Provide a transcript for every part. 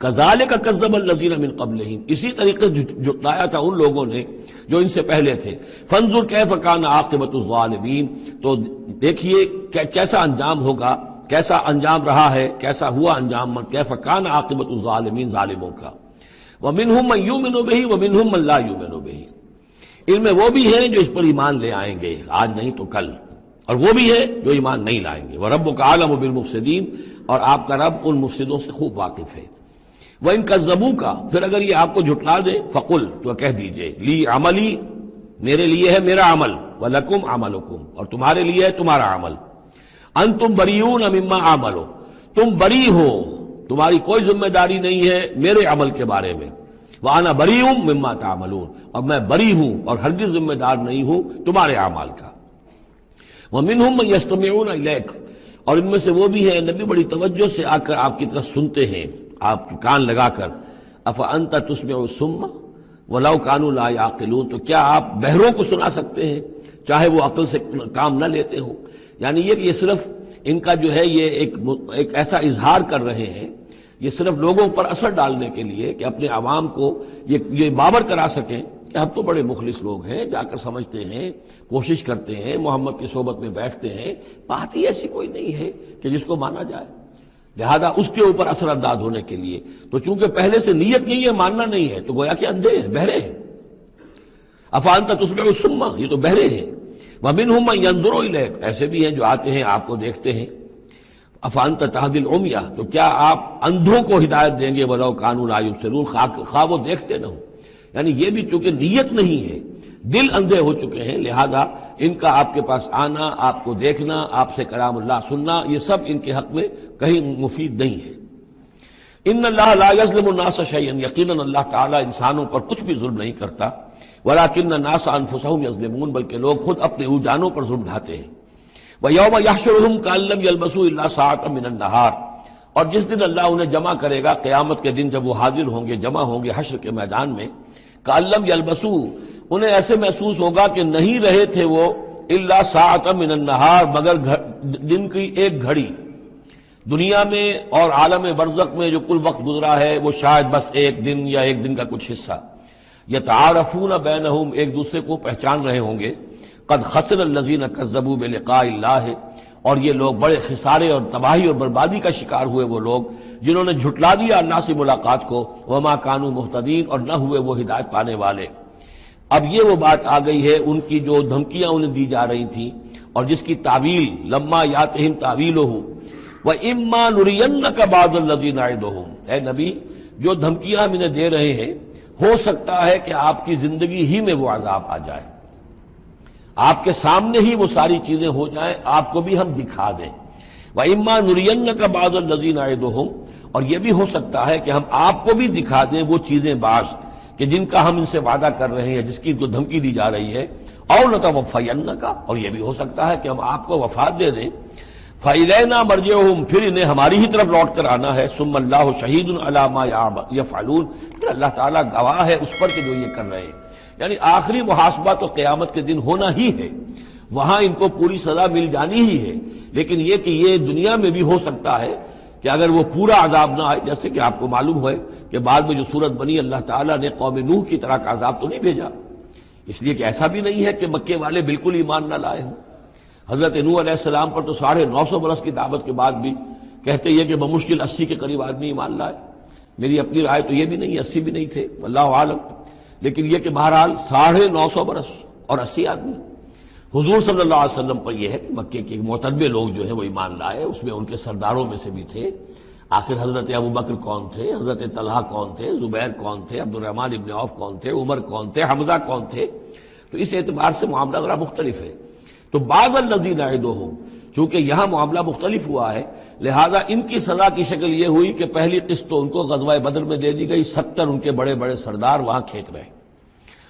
کذالک کذب الذین من قبلہم، اسی طریقے سے جھٹلایا تھا ان لوگوں نے جو ان سے پہلے تھے. فانظر کیف کان عاقبۃ الظالمین، تو دیکھیے کیسا انجام ہوگا، کیسا انجام رہا ہے، کیسا ہوا انجام، کیف کان عاقبۃ الظالمین، ظالموں کا. ومنہم من یؤمن بہ ومنہم من لا یؤمن بہ، ان میں وہ بھی ہیں جو اس پر ایمان لے آئیں گے آج نہیں تو کل، اور وہ بھی ہے جو ایمان نہیں لائیں گے. وَرَبُّكَ أَعْلَمُ بِالْمُفْسِدِينَ، اور آپ کا رب ان مفسدوں سے خوب واقف ہے. وَإِن كَذَّبُوكَ، پھر اگر یہ آپ کو جھٹلا دے، فَقُلْ، تو کہہ دیجئے، لِي عَمَلِي، میرے لیے ہے میرا عمل، وَلَكُمْ عَمَلُكُمْ، اور تمہارے لیے ہے تمہارا عمل. أَنْتُمْ بَرِيئُونَ مِمَّا أَعْمَلُ، تم بری ہو، تمہاری کوئی ذمہ داری نہیں ہے میرے عمل کے بارے میں. وَأَنَا بَرِيءٌ مِّمَّا تَعْمَلُونَ، اور میں بری ہوں اور ہرگز ذمہ دار نہیں ہوں تمہارے اعمال کا. وَمِنْهُمْ مَن يَسْتَمِعُونَ إِلَيْكَ، اور ان میں سے وہ بھی ہے نبی بڑی توجہ سے آ کر آپ کی طرف سنتے ہیں، آپ کے کان لگا کر. أَفَأَنْتَ تُسْمِعُ الصُّمَّ وَلَوْ كَانُوا لَا يَعْقِلُونَ، تو کیا آپ بہروں کو سنا سکتے ہیں چاہے وہ عقل سے کام نہ لیتے ہوں. یعنی یہ کہ یہ صرف ان کا جو ہے یہ ایک ایسا اظہار کر رہے ہیں، یہ صرف لوگوں پر اثر ڈالنے کے لیے کہ اپنے عوام کو یہ باور کرا سکیں کہ ہم تو بڑے مخلص لوگ ہیں، جا کر سمجھتے ہیں، کوشش کرتے ہیں، محمد کی صحبت میں بیٹھتے ہیں، بات ہی ایسی کوئی نہیں ہے کہ جس کو مانا جائے. لہذا اس کے اوپر اثر انداز ہونے کے لیے تو چونکہ پہلے سے نیت نہیں ہے، ماننا نہیں ہے، تو گویا کہ اندھے ہیں، بہرے ہیں. أَفَأَنْتَ تُسْمِعُ الصُّمَّ، یہ تو بہرے ہیں. وَمِنْهُمْ مَن يَنظُرُ إِلَيْكَ، ایسے بھی ہیں جو آتے ہیں آپ کو دیکھتے ہیں. أَفَأَنْتَ تَهْدِي الْعُمْيَ، تو کیا آپ اندھوں کو ہدایت دیں گے، وَلَوْ كَانُوا لَا يُبْصِرُونَ، خواہ وہ دیکھتے نہ ہوں. یعنی یہ بھی چونکہ نیت نہیں ہے، دل اندھے ہو چکے ہیں، لہذا ان کا آپ کے پاس آنا، آپ کو دیکھنا، آپ سے کلام اللہ سننا، یہ سب ان کے حق میں کہیں مفید نہیں ہے. ان اللہ لا یظلم الناس شیئا، یقیناً اللہ تعالیٰ انسانوں پر کچھ بھی ظلم نہیں کرتا. ولکن الناس انفسهم یظلمون، بلکہ لوگ خود اپنے جانوں پر ظلم ڈھاتے ہیں. وَيَوْمَ يَحْشُرُهُمْ كَأَن لَّمْ يَلْبَثُوا إِلَّا سَاعَةً مِّنَ النَّهَارِ، اور جس دن اللہ انہیں جمع کرے گا قیامت کے دن، جب وہ حاضر ہوں گے، جمع ہوں گے حشر کے میدان میں. كَأَن لَّمْ يَلْبَثُوا، انہیں ایسے محسوس ہوگا کہ نہیں رہے تھے وہ إِلَّا سَاعَةً مِّنَ النَّهَارِ، مگر دن کی ایک گھڑی. دنیا میں اور عالم برزخ میں جو کل وقت گزرا ہے وہ شاید بس ایک دن یا ایک دن کا کچھ حصہ. یتعارفون بینہم، ایک دوسرے کو پہچان رہے ہوں گے. قد خسر الذین کذبوا بلقاء اللہ، اور یہ لوگ بڑے خسارے اور تباہی اور بربادی کا شکار ہوئے وہ لوگ جنہوں نے جھٹلا دیا اللہ سے ملاقات کو. وما کانوا مہتدین، اور نہ ہوئے وہ ہدایت پانے والے. اب یہ وہ بات آ گئی ہے ان کی جو دھمکیاں انہیں دی جا رہی تھیں اور جس کی تعویل لما یاتہم تعویلہ وَإِمَّا نُرِيَنَّكَ بَعْضَ الَّذِي نَعِدُهُمْ، اے نبی جو دھمکیاں ہم انہیں دے رہے ہیں، ہو سکتا ہے کہ آپ کی زندگی ہی میں وہ عذاب آ جائے، آپ کے سامنے ہی وہ ساری چیزیں ہو جائیں، آپ کو بھی ہم دکھا دیں. وَإِمَّا نُرِيَنَّكَ بَعْضَ الَّذِي نَعِدُهُمْ، اور یہ بھی ہو سکتا ہے کہ ہم آپ کو بھی دکھا دیں وہ چیزیں بعض کہ جن کا ہم ان سے وعدہ کر رہے ہیں، جس کی ان کو دھمکی دی جا رہی ہے. أَوْ نَتَوَفَّيَنَّكَ، اور یہ بھی ہو سکتا ہے کہ ہم آپ کو وفات دے دیں. فَإِلَيْنَا مَرْجِعُهُمْ، پھر انہیں ہماری ہی طرف لوٹ کر آنا ہے. ثُمَّ اللَّهُ شَهِيدٌ عَلَىٰ مَا يَفْعَلُونَ، پھر اللہ تعالیٰ گواہ ہے اس پر کہ جو یہ کر رہے ہیں. یعنی آخری محاسبہ تو قیامت کے دن ہونا ہی ہے، وہاں ان کو پوری سزا مل جانی ہی ہے. لیکن یہ کہ یہ دنیا میں بھی ہو سکتا ہے کہ اگر وہ پورا عذاب نہ آئے، جیسے کہ آپ کو معلوم ہے کہ بعد میں جو صورت بنی، اللہ تعالیٰ نے قوم نوح کی طرح کا عذاب تو نہیں بھیجا، اس لیے کہ ایسا بھی نہیں ہے کہ مکے والے بالکل ایمان نہ لائے ہوں. حضرت نوح علیہ السلام پر تو 950 برس کی دعوت کے بعد بھی کہتے یہ کہ بمشکل 80 کے قریب آدمی ایمان لائے. میری اپنی رائے تو یہ بھی نہیں، 80 بھی نہیں تھے، اللہ عالم. لیکن یہ کہ بہرحال 950 برس اور 80 آدمی. حضور صلی اللہ علیہ وسلم پر یہ ہے کہ مکے کے معتدبر لوگ جو ہیں وہ ایمان لائے، اس میں ان کے سرداروں میں سے بھی تھے. آخر حضرت ابو بکر کون تھے، حضرت طلحہ کون تھے، زبیر کون تھے، عبد الرحمن ابن عوف کون تھے، عمر کون تھے، حمزہ کون تھے. تو اس اعتبار سے معاملہ ذرا مختلف ہے. تو بعض الذین نعدہم، چونکہ یہاں معاملہ مختلف ہوا ہے، لہذا ان کی سزا کی شکل یہ ہوئی کہ پہلی قسط تو ان کو غزوہ بدر میں دے دی گئی، 70 ان کے بڑے بڑے سردار وہاں کھینچ رہے،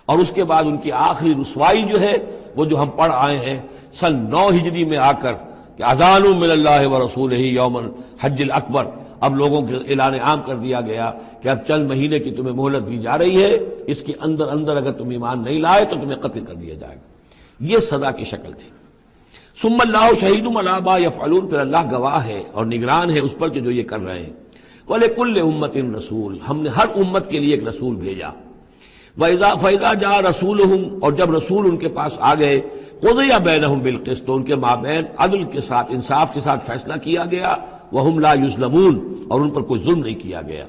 اور اس کے بعد ان کی آخری رسوائی جو ہے وہ جو ہم پڑھ آئے ہیں سن 9 ہجری میں آ کر کہ اذان من اللہ ورسولہ یوم الحج الاکبر، اب لوگوں کے اعلان عام کر دیا گیا کہ اب چند مہینے کی تمہیں مہلت دی جا رہی ہے، اس کے اندر اندر اگر تم ایمان نہیں لائے تو تمہیں قتل کر دیا جائے گا. یہ سزا کی شکل تھی. ثم اللہ شہید علی ما یفعلون، پھر اللہ گواہ ہے اور نگران ہے اس پر کہ جو یہ کر رہے ہیں. وَلِكُلِّ أُمَّةٍ رسول، ہم نے ہر امت کے لیے ایک رسول بھیجا. فَإِذَا جَاءَ رَسُولُهُمْ، اور جب رسول ان کے پاس آ گئے، قُضِيَ بَيْنَهُمْ بِالْقِسْطِ، تو ان کے مابین عدل کے ساتھ، انصاف کے ساتھ فیصلہ کیا گیا. وَهُمْ لَا يُظْلَمُونَ، اور ان پر کوئی ظلم نہیں کیا گیا.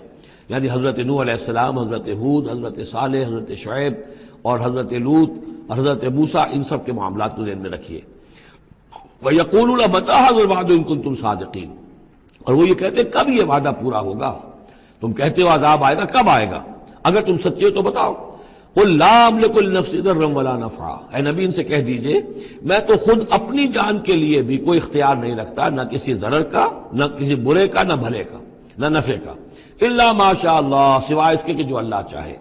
یعنی حضرت نوح علیہ السلام، حضرت ہود، حضرت صالح، حضرت شعیب اور حضرت لوط، حضرت موسیٰ، ان سب کے معاملات کو ذہن میں رکھیے. وَيَقُولُونَ مَتَىٰ هَٰذَا الْوَعْدُ إِن كُنتُمْ صَادِقِينَ، اور وہ یہ کہتے کب یہ وعدہ پورا ہوگا؟ تم کہتے ہو عذاب آئے گا، کب آئے گا؟ اگر تم سچے ہو تو بتاؤ. قُل لَّا أَمْلِكُ لِنَفْسِي ضَرًّا وَلَا نَفْعًا، اے نبی ان سے کہہ دیجئے میں تو خود اپنی جان کے لیے بھی کوئی اختیار نہیں رکھتا، نہ کسی ضرر کا، نہ کسی برے کا، نہ بھلے کا، نہ نفع کا. الا ما شاء اللہ، سوائے اس کے کہ جو اللہ چاہے.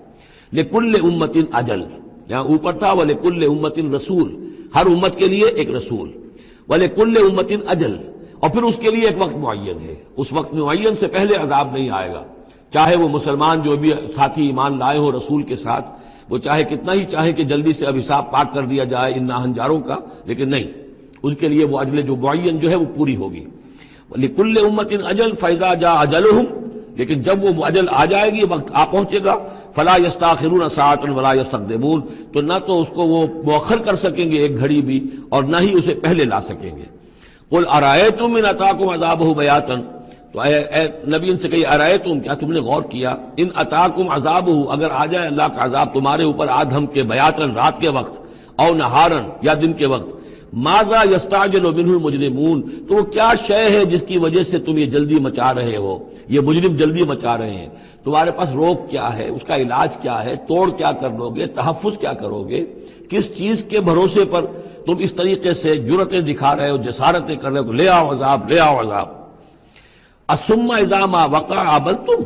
لِكُلِّ أُمَّةٍ أَجَلٌ، یہاں اوپر تھا وَلِكُلِّ أُمَّةٍ رسول، ہر امت کے لیے ایک رسول. وَلِكُلِّ أُمَّةٍ أَجَلٌ، اور پھر اس کے لیے ایک وقت معین ہے. اس وقت معین سے پہلے عذاب نہیں آئے گا. چاہے وہ مسلمان جو بھی ساتھی ایمان لائے ہو رسول کے ساتھ، وہ چاہے کتنا ہی چاہے کہ جلدی سے اب حساب پاک کر دیا جائے ان ناہنجاروں کا، لیکن نہیں، ان کے لیے وہ اجل جو معین جو ہے وہ پوری ہوگی. لِكُلِّ أُمَّةٍ أَجَلٌ فَإِذَا جَاءَ أَجَلُهُمْ، لیکن جب وہ اجل آ جائے گی، وقت آ پہنچے گا، فَلَا يَسْتَأْخِرُونَ سَاعَةً وَلَا يَسْتَقْدِمُونَ، تو نہ تو اس کو وہ مؤخر کر سکیں گے ایک گھڑی بھی، اور نہ ہی اسے پہلے لا سکیں گے. قُلْ أَرَأَيْتُمْ إِنْ أَتَاكُمْ عَذَابُهُ بَيَاتًا، تو اے نبی ان سے کہیے أَرَأَيْتُمْ، کیا تم نے غور کیا، إِنْ أَتَاكُمْ عَذَابُهُ، اگر آ جائے اللہ کا عذاب تمہارے اوپر آدھم کے، بیاتن رات کے وقت، او نہارن یا دن کے وقت، ماذا يستعجل منه المجرمون، تو وہ کیا شے ہے جس کی وجہ سے تم یہ جلدی مچا رہے ہو، یہ مجرم جلدی مچا رہے ہیں. تمہارے پاس روک کیا ہے، اس کا علاج کیا ہے، توڑ کیا کر لو گے، تحفظ کیا کرو گے، کس چیز کے بھروسے پر تم اس طریقے سے جرتیں دکھا رہے ہو، جسارتیں کر رہے ہو، لے آؤ عذاب، لے آؤ عذاب. ثم اذا ما وقع آمنتم،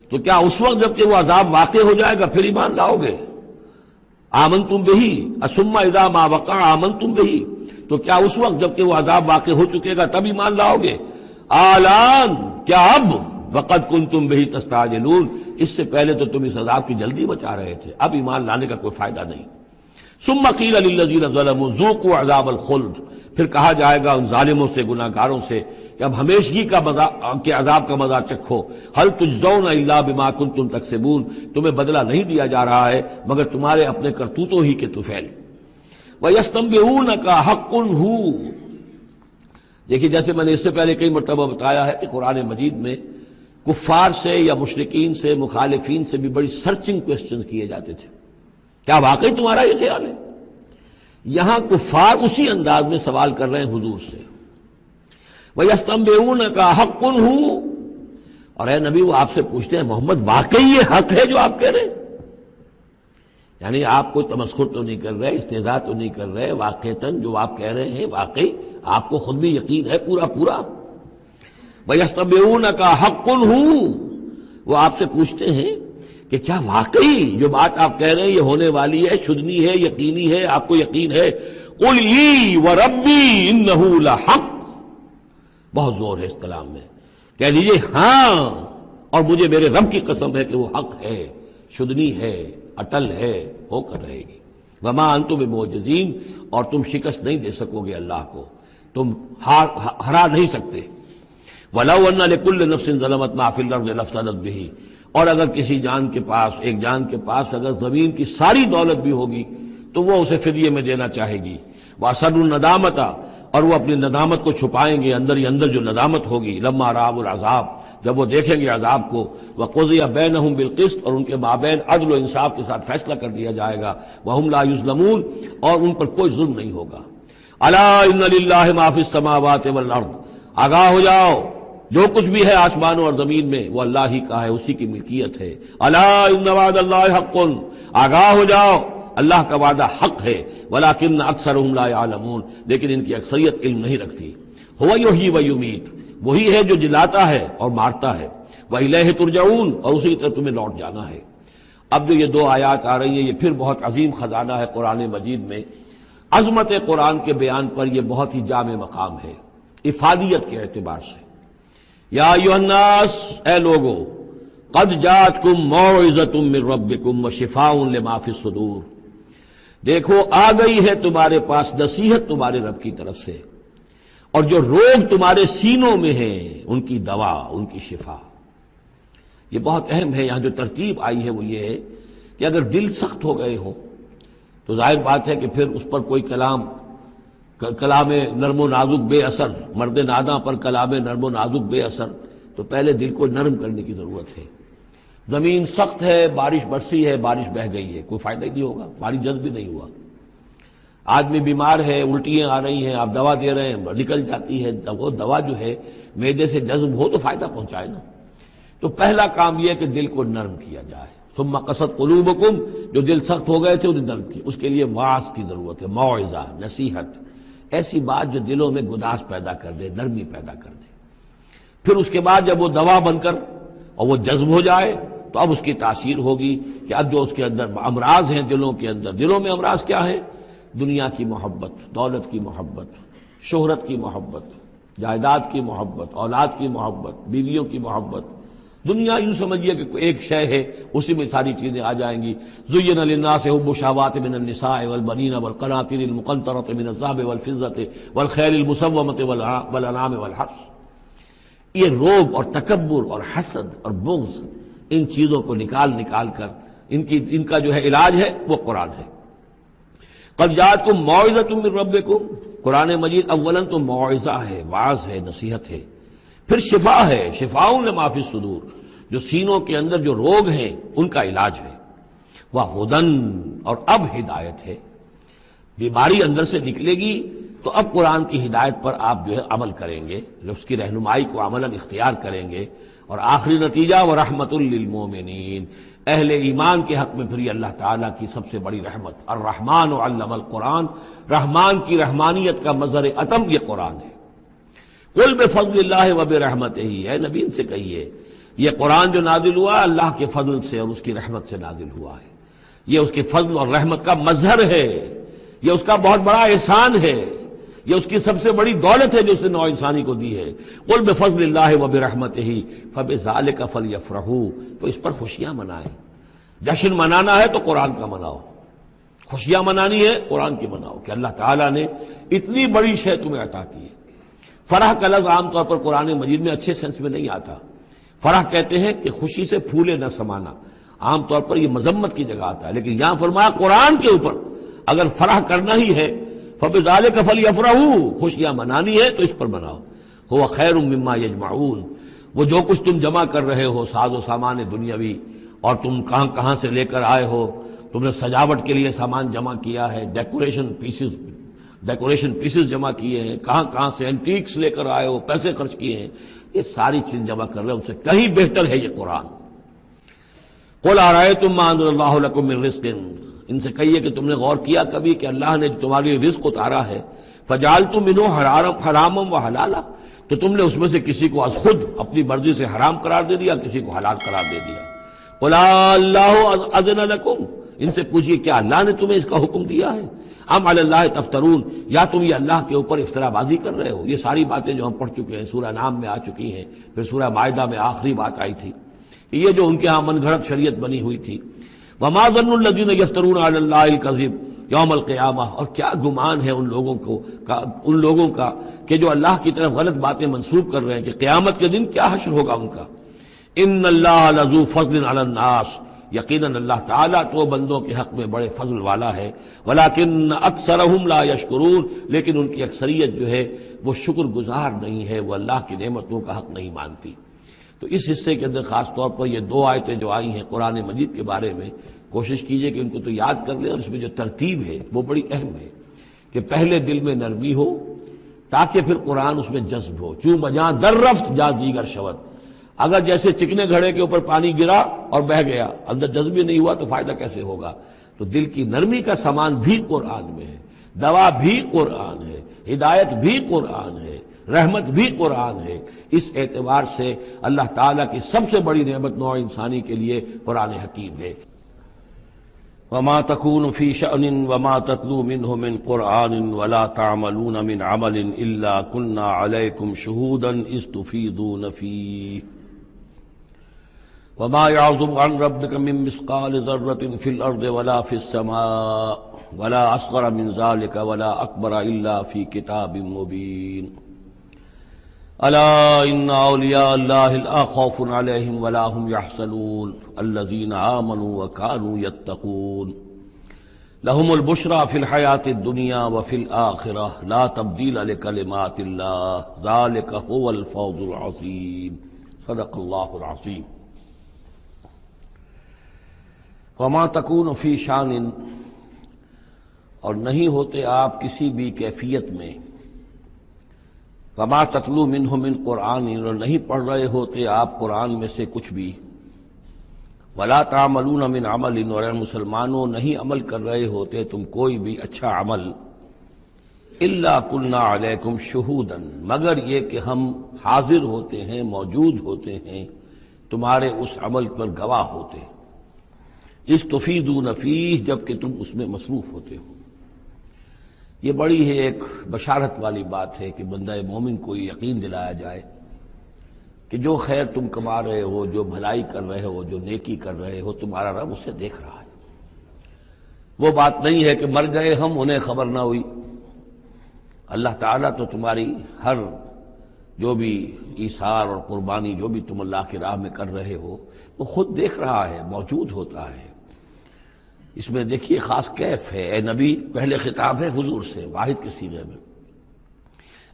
تو کیا اس وقت جب کہ وہ عذاب واقع ہو جائے گا پھر ایمان لاؤ گے؟ آمنتم بہی، ثم اذا ما وقع آمنتم بہی، تو کیا اس وقت جب کہ وہ عذاب واقع ہو چکے گا تب ایمان لاؤ گے؟ آلان، کیا اب؟ وقد کنتم بہی تستعجلون، اس سے پہلے تو تم اس عذاب کی جلدی مچا رہے تھے، اب ایمان لانے کا کوئی فائدہ نہیں. ثم قیل للذین ظلموا ذوقوا عذاب الخلد، پھر کہا جائے گا ان ظالموں سے، گناہگاروں سے کہ اب ہمیشگی کا مزہ کے عذاب کا مزہ چکھو. هل تجزون الا بما کنتم تکسبون، تمہیں بدلہ نہیں دیا جا رہا ہے مگر تمہارے اپنے کرتوتوں ہی کے طفیل. وَيَسْتَنبِئُونَكَ حَقٌّ هُوَ، دیکھیے جیسے میں نے اس سے پہلے کئی مرتبہ بتایا ہے کہ قرآن مجید میں کفار سے یا مشرکین سے، مخالفین سے بھی بڑی سرچنگ کوسچنز کیے جاتے تھے. کیا واقعی تمہارا یہ خیال ہے؟ یہاں کفار اسی انداز میں سوال کر رہے ہیں حضور سے. وَيَسْتَنبِئُونَكَ حَقٌّ هُوَ، اور اے نبی وہ آپ سے پوچھتے ہیں محمد واقعی یہ حق ہے جو آپ کہہ رہے ہیں؟ یعنی آپ کوئی تمسخر تو نہیں کر رہے، استہزاء تو نہیں کر رہے، واقعتاً جو آپ کہہ رہے ہیں واقعی آپ کو خود بھی یقین ہے پورا پورا. وَيَسْتَنبِئُونَكَ حَقٌّ هُوَ، وہ آپ سے پوچھتے ہیں کہ کیا واقعی جو بات آپ کہہ رہے ہیں یہ ہونے والی ہے، شدنی ہے، یقینی ہے، آپ کو یقین ہے؟ قُلْ إِي وَرَبِّي إِنَّهُ لَحَقٌّ، بہت زور ہے اس کلام میں، کہہ لیجئے ہاں اور مجھے میرے رب کی قسم ہے کہ وہ حق ہے، شدنی ہے، اٹل ہے، ہو کر رہے گی. وما انتم بمعجزین، اور تم شکست نہیں دے سکو گے اللہ کو، تم ہرا نہیں سکتے. وَلَوْ أَنَّ لِكُلِّ نَفْسٍ ظَلَمَتْ مَا فِي الْأَرْضِ لَافْتَدَتْ بِهِ، اور اگر کسی جان کے پاس، ایک جان کے پاس اگر زمین کی ساری دولت بھی ہوگی تو وہ اسے فدیے میں دینا چاہے گی. وَأَسَرُّوا النَّدَامَةَ، اور وہ اپنی ندامت کو چھپائیں گے، اندر ہی اندر جو ندامت ہوگی. لَمَّا رَأَوُا الْعَذَابَ، جب وہ دیکھیں گے عذاب کو. وَقُضِيَ بَيْنَهُم بِالْقِسْطِ، اور ان کے مابین عدل و انصاف کے ساتھ فیصلہ کر دیا جائے گا. وَهُمْ لَا يُظْلَمُونَ، اور ان پر کوئی ظلم نہیں ہوگا. أَلَا إِنَّ لِلَّهِ مَا فِي السَّمَاوَاتِ وَالْأَرْضِ، آگاہ ہو جاؤ جو کچھ بھی ہے آسمانوں اور زمین میں وہ اللہ ہی کا ہے، اسی کی ملکیت ہے. أَلَا إِنَّ وَعْدَ اللَّهِ حَقٌّ، آگاہ ہو جاؤ اللہ کا وعدہ حق ہے. وَلَٰكِنَّ أَكْثَرُهُمْ لَا يَعْلَمُونَ، لیکن ان کی اکثریت علم نہیں رکھتی. هُوَ يُحْيِي وَيُمِيتُ، وہی ہے جو جلاتا ہے اور مارتا ہے. وَإِلَيْهِ تُرْجَعُونَ، اور اسی طرح تمہیں لوٹ جانا ہے. اب جو یہ دو آیات آ رہی ہیں یہ پھر بہت عظیم خزانہ ہے قرآن مجید میں. عظمت قرآن کے بیان پر یہ بہت ہی جامع مقام ہے افادیت کے اعتبار سے. یا ایھا الناس، اے لوگو، قد جاءتکم موعظۃ من ربکم وشفاء لما فی الصدور، دیکھو آ گئی ہے تمہارے پاس نصیحت تمہارے رب کی طرف سے، اور جو روگ تمہارے سینوں میں ہیں ان کی دوا، ان کی شفا. یہ بہت اہم ہے. یہاں جو ترتیب آئی ہے وہ یہ ہے کہ اگر دل سخت ہو گئے ہوں تو ظاہر بات ہے کہ پھر اس پر کوئی کلام نرم و نازک بے اثر، مرد ناداں پر کلام نرم و نازک بے اثر، تو پہلے دل کو نرم کرنے کی ضرورت ہے. زمین سخت ہے، بارش برسی ہے، بارش بہہ گئی ہے، کوئی فائدہ ہی نہیں ہوگا، بارش جذب بھی نہیں ہوا. آدمی بیمار ہے، الٹیاں آ رہی ہیں، آپ دوا دے رہے ہیں، نکل جاتی ہے، وہ دوا جو ہے معدے سے جذب ہو تو فائدہ پہنچائے نا. تو پہلا کام یہ ہے کہ دل کو نرم کیا جائے. ثم قست قلوبکم، جو دل سخت ہو گئے تھے انہیں نرم کیا. اس کے لیے واعظ کی ضرورت ہے، موعظہ، نصیحت، ایسی بات جو دلوں میں گداز پیدا کر دے، نرمی پیدا کر دے. پھر اس کے بعد جب وہ دوا بن کر اور وہ جذب ہو جائے تو اب اس کی تاثیر ہوگی کہ اب جو اس کے اندر امراض ہیں دلوں کے اندر، دلوں میں امراض کیا ہے؟ دنیا کی محبت، دولت کی محبت، شہرت کی محبت، جائیداد کی محبت، اولاد کی محبت، بیویوں کی محبت. دنیا یوں سمجھیے کہ ایک شے ہے، اسی میں ساری چیزیں آ جائیں گی. زین للناس حب الشہوات من النساء والبنین والقناطیر المقنطرۃ من الذهب والفضة والخیل المسومۃ والانعام والحرث. یہ روب اور تکبر اور حسد اور بغض، ان چیزوں کو نکال کر ان کا جو ہے علاج ہے وہ قرآن ہے. قد جاءتکم موعظۃ من ربکم، قرآن مجید اولاً تو موعظہ ہے، واعظ ہے، نصیحت ہے. پھر شفا ہے، شفاء لما فی الصدور، جو سینوں کے اندر جو روگ ہیں ان کا علاج ہے. وہدن، اور اب ہدایت ہے. بیماری اندر سے نکلے گی تو اب قرآن کی ہدایت پر آپ جو ہے عمل کریں گے، اس کی رہنمائی کو عملاً اختیار کریں گے. اور آخری نتیجہ ورحمۃ للمومنین، اہل ایمان کے حق میں پھر یہ اللہ تعالیٰ کی سب سے بڑی رحمت. الرحمن علم القرآن، رحمان کی رحمانیت کا مظہر اتم یہ قرآن ہے. قل بفضل اللہ وبرحمتہ، اے نبی ان سے کہیے یہ قرآن جو نازل ہوا اللہ کے فضل سے اور اس کی رحمت سے نازل ہوا ہے. یہ اس کے فضل اور رحمت کا مظہر ہے، یہ اس کا بہت بڑا احسان ہے، یہ اس کی سب سے بڑی دولت ہے جو اس نے نوع انسانی کو دی ہے. قل بفضل اللہ وبرحمتہ فبذلک فلیفرحوا، تو اس پر خوشیاں منائیں. جشن منانا ہے تو قرآن کا مناؤ، خوشیاں منانی ہے قرآن کی مناؤ کہ اللہ تعالیٰ نے اتنی بڑی شے تمہیں عطا کی ہے. فرح کا لفظ عام طور پر قرآن مجید میں اچھے سینس میں نہیں آتا. فرح کہتے ہیں کہ خوشی سے پھولے نہ سمانا، عام طور پر یہ مذمت کی جگہ آتا ہے، لیکن یہاں فرمایا قرآن کے اوپر اگر فرح کرنا ہی ہے فبذلک فلیفرحوا، خوشیاں منانی ہے تو اس پر مناؤ. هو خیر مما یجمعون، وہ جو کچھ تم جمع کر رہے ہو ساز و سامان دنیاوی، اور تم کہاں سے لے کر آئے ہو، تم نے سجاوٹ کے لیے سامان جمع کیا ہے، ڈیکوریشن پیسز جمع کیے ہیں، کہاں سے اینٹیکس لے کر آئے ہو، پیسے خرچ کیے ہیں، یہ ساری چیز جمع کر رہے ہیں، ان سے کہیں بہتر ہے یہ قرآن. قل ارأیتم ما انزل اللہ لکم من رزق، ان سے کہیے کہ تم نے غور کیا کبھی کہ اللہ نے تمہارے رزق اتارا ہے، فجعلتم منہ حراما وحلالا، تو تم نے اس میں سے کسی کو از خود اپنی مرضی سے حرام قرار دے دیا، کسی کو حلال قرار دے دیا. قل اللہ اذن لکم، ان سے پوچھئے کیا اللہ نے تمہیں اس کا حکم دیا ہے؟ ام علی اللہ تفترون، یا تم یہ اللہ کے اوپر افترا بازی کر رہے ہو. یہ ساری باتیں جو ہم پڑھ چکے ہیں سورہ نام میں آ چکی ہیں، پھر سورہ مائدہ میں آخری بات آئی تھی کہ یہ جو ان کے ہاں من گھڑت شریعت بنی ہوئی تھی. وما ظن الذین یفترون علی اللہ الکذب یوم القیامہ، اور کیا گمان ہے ان لوگوں کا کہ جو اللہ کی طرف غلط باتیں منسوب کر رہے ہیں کہ قیامت کے دن کیا حشر ہوگا ان کا. ان اللہ لذو فضل علی الناس، یقیناً اللہ تعالیٰ تو بندوں کے حق میں بڑے فضل والا ہے. ولیکن اکثرہم لا یشکرون، لیکن ان کی اکثریت جو ہے وہ شکر گزار نہیں ہے، وہ اللہ کی نعمتوں کا حق نہیں مانتی. تو اس حصے کے اندر خاص طور پر یہ دو آیتیں جو آئی ہیں قرآن مجید کے بارے میں، کوشش کیجئے کہ ان کو تو یاد کر لیں، اور اس میں جو ترتیب ہے وہ بڑی اہم ہے کہ پہلے دل میں نرمی ہو تاکہ پھر قرآن اس میں جذب ہو. چوں بجاں در رفت جا دیگر شود، اگر جیسے چکنے گھڑے کے اوپر پانی گرا اور بہہ گیا، اندر جذب ہی نہیں ہوا تو فائدہ کیسے ہوگا. تو دل کی نرمی کا سامان بھی قرآن میں ہے، دوا بھی قرآن ہے، ہدایت بھی قرآن ہے، رحمت بھی قرآن ہے. اس اعتبار سے اللہ تعالیٰ کی سب سے بڑی نعمت نوع انسانی کے لیے قرآن حکیم ہے. وما تكون في شأن وما تتلو منه من قرآن ولا تعملون من عمل إلا كنا عليكم شهودا إذ تفيضون فيه وما يعزب عن ربك من مثقال ذرة في الأرض ولا في السماء ولا أصغر من ذلك ولا أكبر إلا في كتاب مبين. الا ان اولیاء اللہ لا خوف علیہم ولا هم يحزنون الذین آمنوا وكانوا يتقون لهم البشرى في الحیاة الدنیا وفي الآخرة لا تبدیل لکلمات اللہ ذلك هو الفوز العظیم صدق اللہ العظیم۔ وما تکون فی شان، اور نہیں ہوتے آپ کسی بھی کیفیت میں، وما تتلو منہ من قرآن، اور نہیں پڑھ رہے ہوتے آپ قرآن میں سے کچھ بھی، ولا تعملون من عمل، اور اے مسلمانوں نہیں عمل کر رہے ہوتے تم کوئی بھی اچھا عمل، الا کنا علیکم شہودا، مگر یہ کہ ہم حاضر ہوتے ہیں، موجود ہوتے ہیں تمہارے اس عمل پر گواہ ہوتے ہیں، استفیدون فیہ، جب کہ تم اس میں مصروف ہوتے ہو۔ یہ بڑی ہے ایک بشارت والی بات ہے کہ بندہ مومن کو یقین دلایا جائے کہ جو خیر تم کما رہے ہو، جو بھلائی کر رہے ہو، جو نیکی کر رہے ہو، تمہارا رب اسے دیکھ رہا ہے۔ وہ بات نہیں ہے کہ مر گئے ہم انہیں خبر نہ ہوئی، اللہ تعالیٰ تو تمہاری ہر جو بھی ایثار اور قربانی جو بھی تم اللہ کی راہ میں کر رہے ہو وہ خود دیکھ رہا ہے، موجود ہوتا ہے۔ اس میں دیکھیے خاص کیف ہے، اے نبی، پہلے خطاب ہے حضور سے واحد کے صیغے میں،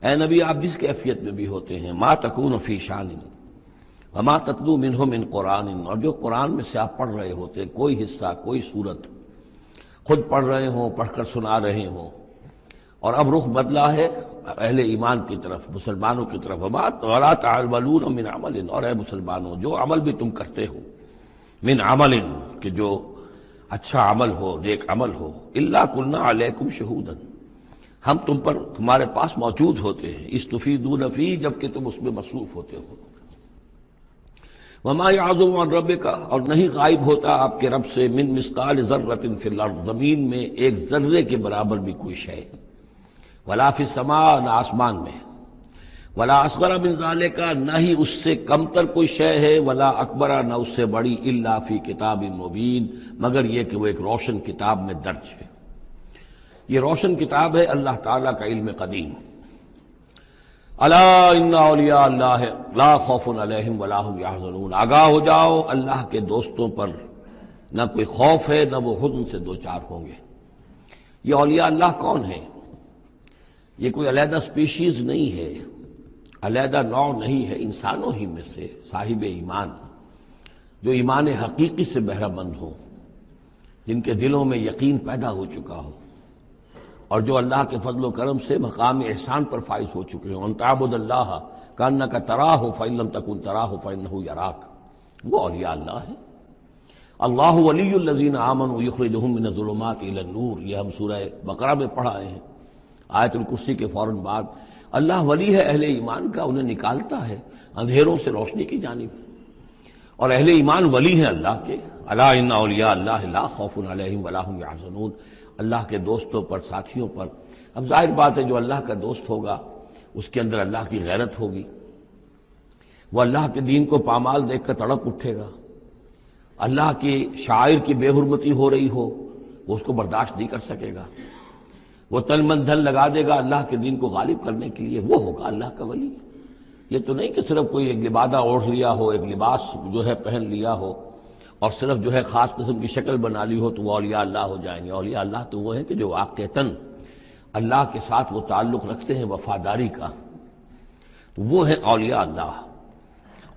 اے نبی آپ جس کیفیت میں بھی ہوتے ہیں، ما تکون فی شان وما تتلو منہ من قرآن، اور جو قرآن میں سے آپ پڑھ رہے ہوتے ہیں کوئی حصہ، کوئی صورت، خود پڑھ رہے ہوں، پڑھ کر سنا رہے ہوں، اور اب رخ بدلا ہے اہل ایمان کی طرف، مسلمانوں کی طرف، ولا تعملون من عمل، اور اے مسلمانوں جو عمل بھی تم کرتے ہو، من عمل، کہ جو اچھا عمل ہو، نیک عمل ہو، الا کنا علیکم شہودا، ہم تم پر تمہارے پاس موجود ہوتے ہیں، استفیدون فی، جب کہ تم اس میں مصروف ہوتے ہو۔ وما یعزب عن ربک، اور نہیں غائب ہوتا آپ کے رب سے، من مثقال ذرۃ فی الارض، زمین میں ایک ذرے کے برابر بھی کوئی شے، ولا فی السماء، نہ آسمان میں، ولا اصغر من ذالک، نہ ہی اس سے کم تر کوئی شے ہے، ولا اکبر، نہ اس سے بڑی، الا فی کتاب مبین، مگر یہ کہ وہ ایک روشن کتاب میں درج ہے۔ یہ روشن کتاب ہے اللہ تعالیٰ کا علم قدیم۔ الا ان اولیاء اللہ لا خوف علیہم ولا هم يحزنون، آگاہ ہو جاؤ اللہ کے دوستوں پر نہ کوئی خوف ہے نہ وہ حزن سے دوچار ہوں گے۔ یہ اولیاء اللہ کون ہیں؟ یہ کوئی علیحدہ سپیشیز نہیں ہے، علیحدہ نوع نہیں ہے، انسانوں ہی میں سے صاحب ایمان، جو ایمان حقیقی سے بہرہ مند ہوں، جن کے دلوں میں یقین پیدا ہو چکا ہو، اور جو اللہ کے فضل و کرم سے مقام احسان پر فائز ہو چکے ہوں۔ ان تعبد اللہ کانک تراہ فإن لم تکن تراہ فإنہ یراک، وہ اولیاء اللہ ہیں۔ اللہ ولی الذین آمنوا یخرجہم من الظلمات الی النور، یہ ہم سورہ بقرہ میں پڑھا ہیں، آیت الکرسی کے فوراً بعد۔ اللہ ولی ہے اہل ایمان کا، انہیں نکالتا ہے اندھیروں سے روشنی کی جانب، اور اہل ایمان ولی ہیں اللہ کے۔ الا ان اولیاء اللہ لا خوف علیہم ولا هم يحزنون، اللہ کے دوستوں پر، ساتھیوں پر۔ اب ظاہر بات ہے جو اللہ کا دوست ہوگا اس کے اندر اللہ کی غیرت ہوگی، وہ اللہ کے دین کو پامال دیکھ کر تڑپ اٹھے گا، اللہ کی شاعر کی بے حرمتی ہو رہی ہو وہ اس کو برداشت نہیں کر سکے گا، وہ تن من دھن لگا دے گا اللہ کے دین کو غالب کرنے کے لیے، وہ ہوگا اللہ کا ولی۔ یہ تو نہیں کہ صرف کوئی ایک لبادہ اوڑھ لیا ہو، ایک لباس جو ہے پہن لیا ہو، اور صرف جو ہے خاص قسم کی شکل بنا لی ہو تو وہ اولیاء اللہ ہو جائیں گے۔ اولیاء اللہ تو وہ ہیں کہ جو واقعتاً اللہ کے ساتھ وہ تعلق رکھتے ہیں وفاداری کا، تو وہ ہیں اولیاء اللہ۔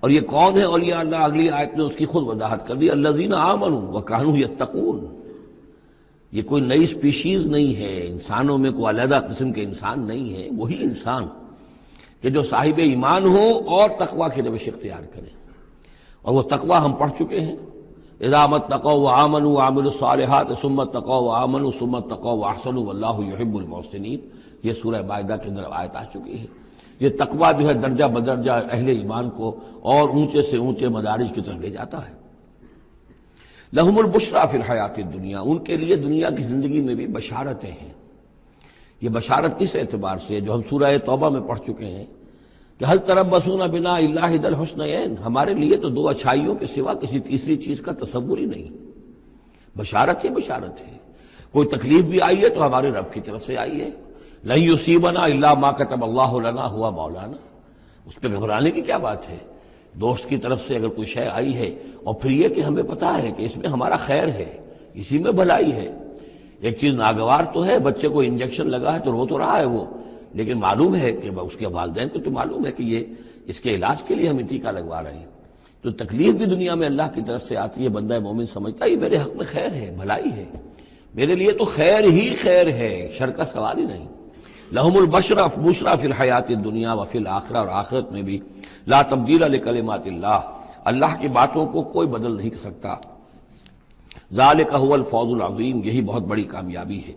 اور یہ کون ہے اولیاء اللہ؟ اگلی آیت نے اس کی خود وضاحت کر دی، الذین آمنوا وکانوا یتقون۔ یہ کوئی نئی سپیشیز نہیں ہے، انسانوں میں کوئی علیحدہ قسم کے انسان نہیں ہے، وہی انسان کہ جو صاحب ایمان ہو اور تقوی کی روش اختیار کرے، اور وہ تقوی ہم پڑھ چکے ہیں، اذا اتقوا وآمنوا وعملوا الصالحات ثم اتقوا وآمنوا ثم اتقوا واحسنوا واللہ یحب المحسنین، یہ سورہ مائدہ کے اندر آیت آ چکی ہے۔ یہ تقوی جو ہے درجہ بدرجہ اہل ایمان کو اور اونچے سے اونچے مدارج کی طرف لے جاتا ہے۔ لہم البشریٰ فی الحیات الدنیا، ان کے لیے دنیا کی زندگی میں بھی بشارتیں ہیں۔ یہ بشارت کس اعتبار سے ہے؟ جو ہم سورہ توبہ میں پڑھ چکے ہیں کہ هل تربصون بنا الا احدی الحسنیین، ہمارے لیے تو دو اچھائیوں کے سوا کسی تیسری چیز کا تصور ہی نہیں۔ بشارت ہی بشارت ہے، کوئی تکلیف بھی آئی ہے تو ہمارے رب کی طرف سے آئی ہے۔ لن یصیبنا الا ما کتب اللہ لنا هو مولانا، اس پہ گھبرانے کی کیا بات ہے؟ دوست کی طرف سے اگر کوئی شے آئی ہے اور پھر یہ کہ ہمیں پتا ہے کہ اس میں ہمارا خیر ہے، اسی میں بھلائی ہے. ایک چیز ناگوار تو ہے، بچے کو انجیکشن لگا ہے تو رو تو رہا ہے وہ، لیکن معلوم ہے کہ اس کے والدین کو تو معلوم ہے کہ یہ اس کے علاج کے لیے ہم ٹیکہ لگوا رہے ہیں. تو تکلیف بھی دنیا میں اللہ کی طرف سے آتی ہے، بندہ مومن سمجھتا ہے یہ میرے حق میں خیر ہے، بھلائی ہے، میرے لیے تو خیر ہی خیر ہے، شر کا سوال ہی نہیں. لہم البشرا بشرا فی الحیات الدنیا وفی الآخرہ، اور آخرت میں بھی لا تبدیل لکلمات اللہ، اللہ کی باتوں کو کوئی بدل نہیں کر سکتا. ذالک هو الفوز العظیم، یہی بہت بڑی کامیابی ہے.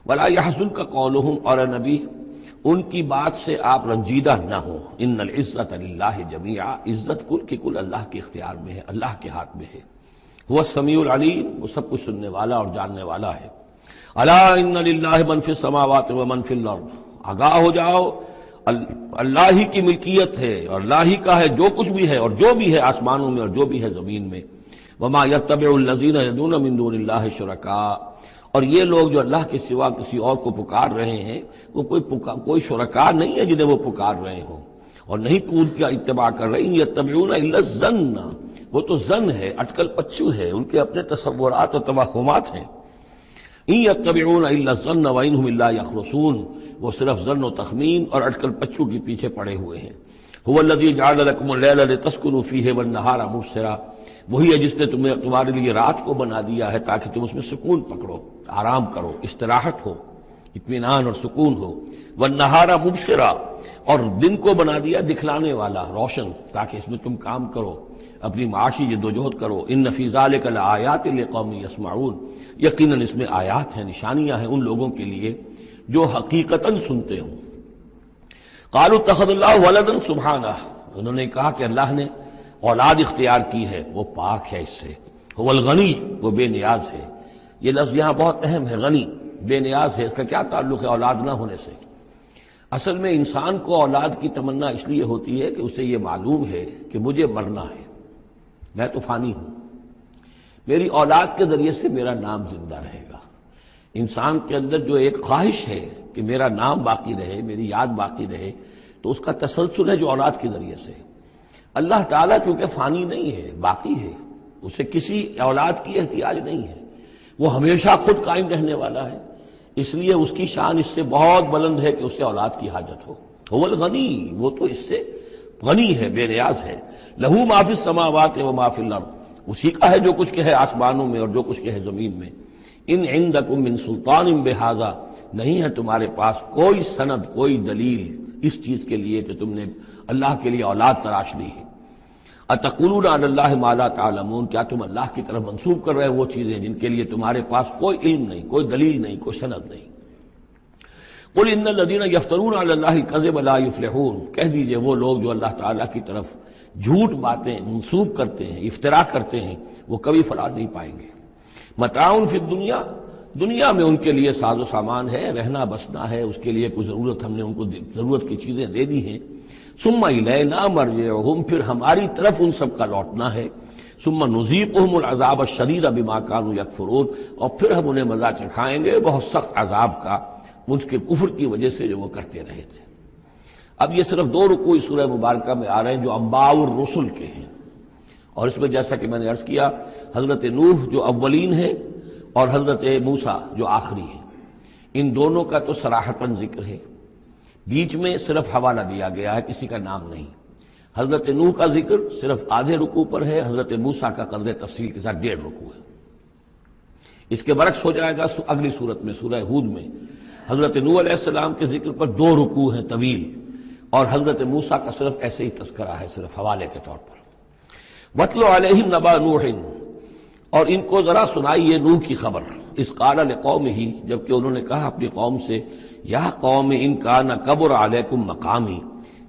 ولا یحزنک قولہم، اور اے نبی ان کی بات سے آپ رنجیدہ نہ ہو. ان العزت للہ جمیعا، عزت کل کی کل اللہ کے اختیار میں ہے، اللہ کے ہاتھ میں ہے. هو السمیع العلیم، وہ سب کچھ سننے والا اور جاننے والا ہے. الا ان للہ من فی السماوات ومن فی الارض، آگاہ ہو جاؤ اللہ ہی کی ملکیت ہے اور اللہ ہی کا ہے جو کچھ بھی ہے اور جو بھی ہے آسمانوں میں اور جو بھی ہے زمین میں. وما یتبع الذین یدعون من دون اللہ شرکاء، اور یہ لوگ جو اللہ کے سوا کسی اور کو پکار رہے ہیں وہ کوئی شرکاء نہیں ہے جنہیں وہ پکار رہے ہوں، اور نہیں تو ان کا اتباع کر رہے ہیں. یتبعون الا الظن، وہ تو ظن ہے، اٹکل پچو ہے، ان کے اپنے تصورات اور توہمات ہیں. ان یتبعون الا الظن وانہم الا یخرصون، وہ صرف ظن و تخمین اور اٹکل پچو کے پیچھے پڑے ہوئے ہیں. هو الذی جعل لکم اللیل لتسکنوا فیہ والنہار مبصرا، وہی ہے جس نے تمہارے لیے رات کو بنا دیا ہے تاکہ تم اس میں سکون پکڑو، آرام کرو، استراحت ہو، اطمینان اور سکون ہو. والنہار مبصرا، اور دن کو بنا دیا دکھلانے والا، روشن، تاکہ اس میں تم کام کرو، اپنی معاشی جدوجہد کرو. ان فی ذلک لآیات لقوم یسمعون، یقیناً اس میں آیات ہیں، نشانیاں ہیں ان لوگوں کے لیے جو حقیقتاً سنتے ہوں. قالوا اتخذ اللہ ولدا سبحانہ، انہوں نے کہا کہ اللہ نے اولاد اختیار کی ہے، وہ پاک ہے اس سے. هو الغنی، وہ بے نیاز ہے. یہ لفظ یہاں بہت اہم ہے، غنی، بے نیاز ہے. اس کا کیا تعلق ہے اولاد نہ ہونے سے؟ اصل میں انسان کو اولاد کی تمنا اس لیے ہوتی ہے کہ اسے یہ معلوم ہے کہ مجھے مرنا ہے، میں تو فانی ہوں، میری اولاد کے ذریعے سے میرا نام زندہ رہے گا. انسان کے اندر جو ایک خواہش ہے کہ میرا نام باقی رہے، میری یاد باقی رہے، تو اس کا تسلسل ہے جو اولاد کے ذریعے سے. اللہ تعالیٰ چونکہ فانی نہیں ہے، باقی ہے، اسے کسی اولاد کی احتیاج نہیں ہے، وہ ہمیشہ خود قائم رہنے والا ہے، اس لیے اس کی شان اس سے بہت بلند ہے کہ اسے اولاد کی حاجت ہو. هو الغنی، وہ تو اس سے غنی ہے، بے نیاز ہے. لہو ما فی السماوات و ما فی الارض، اسی کا ہے جو کچھ کہ ہے آسمانوں میں اور جو کچھ کہ ہے زمین میں. ان عندکم من سلطان بہذا، نہیں ہے تمہارے پاس کوئی سند، کوئی دلیل اس چیز کے لیے کہ تم نے اللہ کے لیے اولاد تراش لی ہے. اتقولون علی اللہ ما لا تعلمون، کیا تم اللہ کی طرف منسوب کر رہے ہو وہ چیزیں جن کے لیے تمہارے پاس کوئی علم نہیں، کوئی دلیل نہیں، کوئی سند نہیں. قل ان الذین یفترون علی اللہ الکذب لا یفلحون، کہہ دیجئے وہ لوگ جو اللہ تعالیٰ کی طرف جھوٹ باتیں منسوب کرتے ہیں، افتراء کرتے ہیں، وہ کبھی فلاح نہیں پائیں گے. متاع فی الدنیا، دنیا میں ان کے لیے ساز و سامان ہے، رہنا بسنا ہے، اس کے لیے کوئی ضرورت ہم نے ان کو ضرورت کی چیزیں دے دی ہیں. ثم الینا مرجعہم، پھر ہماری طرف ان سب کا لوٹنا ہے. ثم نذیقہم العذاب الشدید بما کانوا یکفرون، اور پھر ہم انہیں مزہ چکھائیں گے بہت سخت عذاب کا ان کے کفر کی وجہ سے جو وہ کرتے رہے تھے. اب یہ صرف 2 رکوع اس سورہ مبارکہ میں آ رہے ہیں جو انباء الرسل کے ہیں، اور اس میں جیسا کہ میں نے عرض کیا حضرت نوح جو اولین ہیں اور حضرت موسیٰ جو آخری ہیں، ان دونوں کا تو صراحتاً ذکر ہے، بیچ میں صرف حوالہ دیا گیا ہے، کسی کا نام نہیں. حضرت نوح کا ذکر صرف آدھے رکوع پر ہے، حضرت موسیٰ کا قدر تفصیل کے ساتھ 1.5 رکوع ہے. اس کے برعکس ہو جائے گا اگلی صورت میں، سورہ ہود میں حضرت نوح علیہ السلام کے ذکر پر 2 رکوع ہیں طویل، اور حضرت موسیٰ کا صرف ایسے ہی تذکرہ ہے، صرف حوالے کے طور پر. وَاتْلُ عَلَيْهِمْ نَبَأَ نُوحٍ، اور ان کو ذرا سنائیے نوح کی خبر. اذ قال لقومہ، جبکہ انہوں نے کہا اپنی قوم سے، یا قوم ان کان کبر علیکم مقامی،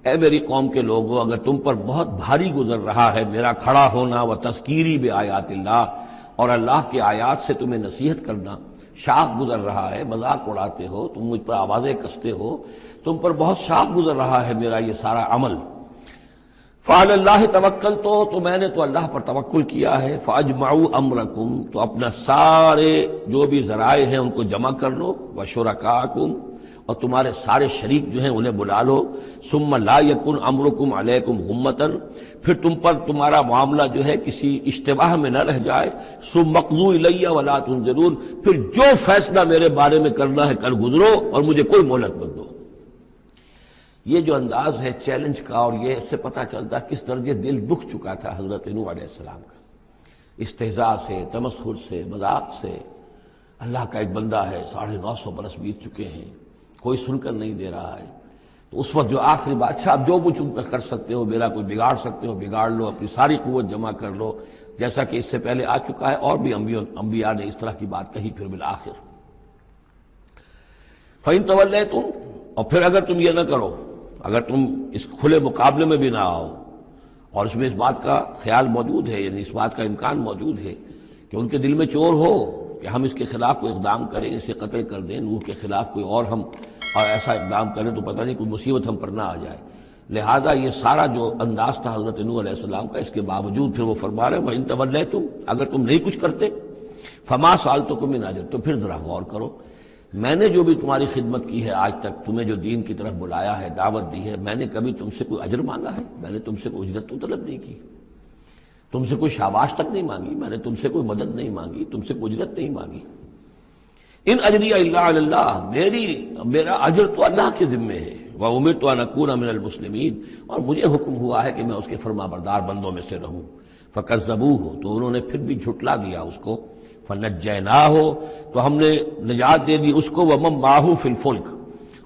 اے میری قوم کے لوگوں اگر تم پر بہت بھاری گزر رہا ہے میرا کھڑا ہونا، و تذکیری بآیات اللہ، اور اللہ کے آیات سے تمہیں نصیحت کرنا، شاق گزر رہا ہے، مذاق اڑاتے ہو تم، مجھ پر آوازیں کستے ہو، تم پر بہت شاق گزر رہا ہے میرا یہ سارا عمل. فعلی اللہ توکلت، تو میں نے تو اللہ پر توکل کیا ہے. فاجمعوا امرکم، تو اپنا سارے جو بھی ذرائع ہیں ان کو جمع کر لو. وشرکاکم، اور تمہارے سارے شریک جو ہیں انہیں بلا لو، ثم لا یکن امرکم علیکم غمۃ، پھر تم پر تمہارا معاملہ جو ہے کسی اشتباہ میں نہ رہ جائے، ثم اقضوا الی ولا تنظرون، پھر جو فیصلہ میرے بارے میں کرنا ہے کر گزرو اور مجھے کوئی مہلت مت دو۔ یہ جو انداز ہے چیلنج کا، اور یہ اس سے پتہ چلتا ہے کس درجے دل دکھ چکا تھا حضرت نوح علیہ السلام کا، استہزاء سے، تمسخر سے، مذاق سے۔ اللہ کا ایک بندہ ہے، 950 برس بیت چکے ہیں، کوئی سن کر نہیں دے رہا ہے، تو اس وقت جو آخری بات، اچھا اب جو کچھ تم کر سکتے ہو، میرا کوئی بگاڑ سکتے ہو بگاڑ لو، اپنی ساری قوت جمع کر لو، جیسا کہ اس سے پہلے آ چکا ہے، اور بھی انبیاء نے اس طرح کی بات کہی۔ پھر بالآخر فَإِن تَوَلَّيْتُمْ، اور پھر اگر تم یہ نہ کرو، اگر تم اس کھلے مقابلے میں بھی نہ آؤ، اور اس میں اس بات کا خیال موجود ہے، یعنی اس بات کا امکان موجود ہے کہ ان کے دل میں چور ہو کہ ہم اس کے خلاف کوئی اقدام کریں، اسے قتل کر دیں، نوح کے خلاف کوئی اور ہم ایسا اقدام کریں تو پتہ نہیں کوئی مصیبت ہم پر نہ آ جائے، لہذا یہ سارا جو انداز تھا حضرت نوح علیہ السلام کا، اس کے باوجود پھر وہ فرما رہے ہیں وَإِن تَوَلَّيْتُمْ، اگر تم نہیں کچھ کرتے، فَمَا سَأَلْتُكُم مِّنْ أَجْرٍ، تو پھر ذرا غور کرو، میں نے جو بھی تمہاری خدمت کی ہے آج تک، تمہیں جو دین کی طرف بلایا ہے، دعوت دی ہے، میں نے کبھی تم سے کوئی اجر مانگا ہے؟ میں نے تم سے کوئی اجرت تو طلب نہیں کی، تم سے کوئی شاباش تک نہیں مانگی، میں نے تم سے کوئی مدد نہیں مانگی، تم سے کوئی اجرت نہیں مانگی۔ ان اجری الا علی اللہ، میرا اجر تو اللہ کے ذمے ہے، وامرت ان اکون من المسلمین، اور مجھے حکم ہوا ہے کہ میں اس کے فرما بردار بندوں میں سے رہوں۔ فکذبوہ، تو انہوں نے پھر بھی جھٹلا دیا اس کو، فنجیناہ، تو ہم نے نجات دے دی اس کو، ومن معہ فی الفلک،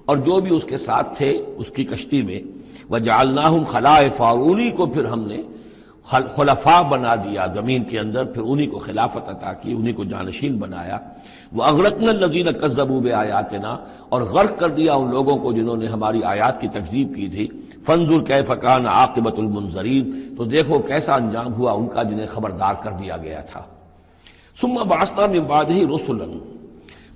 اور جو بھی اس کے ساتھ تھے اس کی کشتی میں، وجعلناہم خلائف، اور انہی کو پھر ہم نے خلفاء بنا دیا زمین کے اندر، پھر انہی کو خلافت عطا کی، انہی کو جانشین بنایا۔ وَأَغْرَقْنَا الَّذِينَ كَذَّبُوا بِآيَاتِنَا، اور غرق کر دیا ان لوگوں کو جنہوں نے ہماری آیات کی تکذیب کی تھی۔ فَانظُرْ كَيْفَ كَانَ عَاقِبَةُ الْمُنذَرِينَ، تو دیکھو کیسا انجام ہوا ان کا جنہیں خبردار کر دیا گیا تھا۔ ثُمَّ بَعَثْنَا مِن بَعْدِهِ رُسُلًا،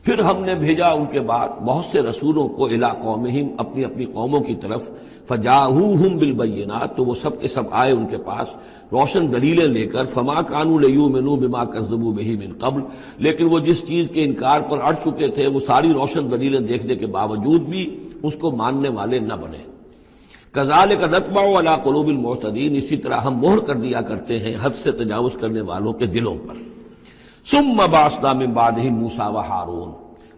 پھر ہم نے بھیجا ان کے بعد بہت سے رسولوں کو، الی قومہم، اپنی اپنی قوموں کی طرف، فجاءوہم بالبینات، تو وہ سب کے سب آئے ان کے پاس روشن دلیلیں لے کر، فما کانوا لیؤمنوا بما کذبوا بہ من قبل، لیکن وہ جس چیز کے انکار پر اڑ چکے تھے وہ ساری روشن دلیلیں دیکھنے کے باوجود بھی اس کو ماننے والے نہ بنے۔ کذالک نطبع علی قلوب المعتدین، اسی طرح ہم مہر کر دیا کرتے ہیں حد سے تجاوز کرنے والوں کے دلوں پر۔ ثم بعثنا من بعدہم موسیٰ و ہارون،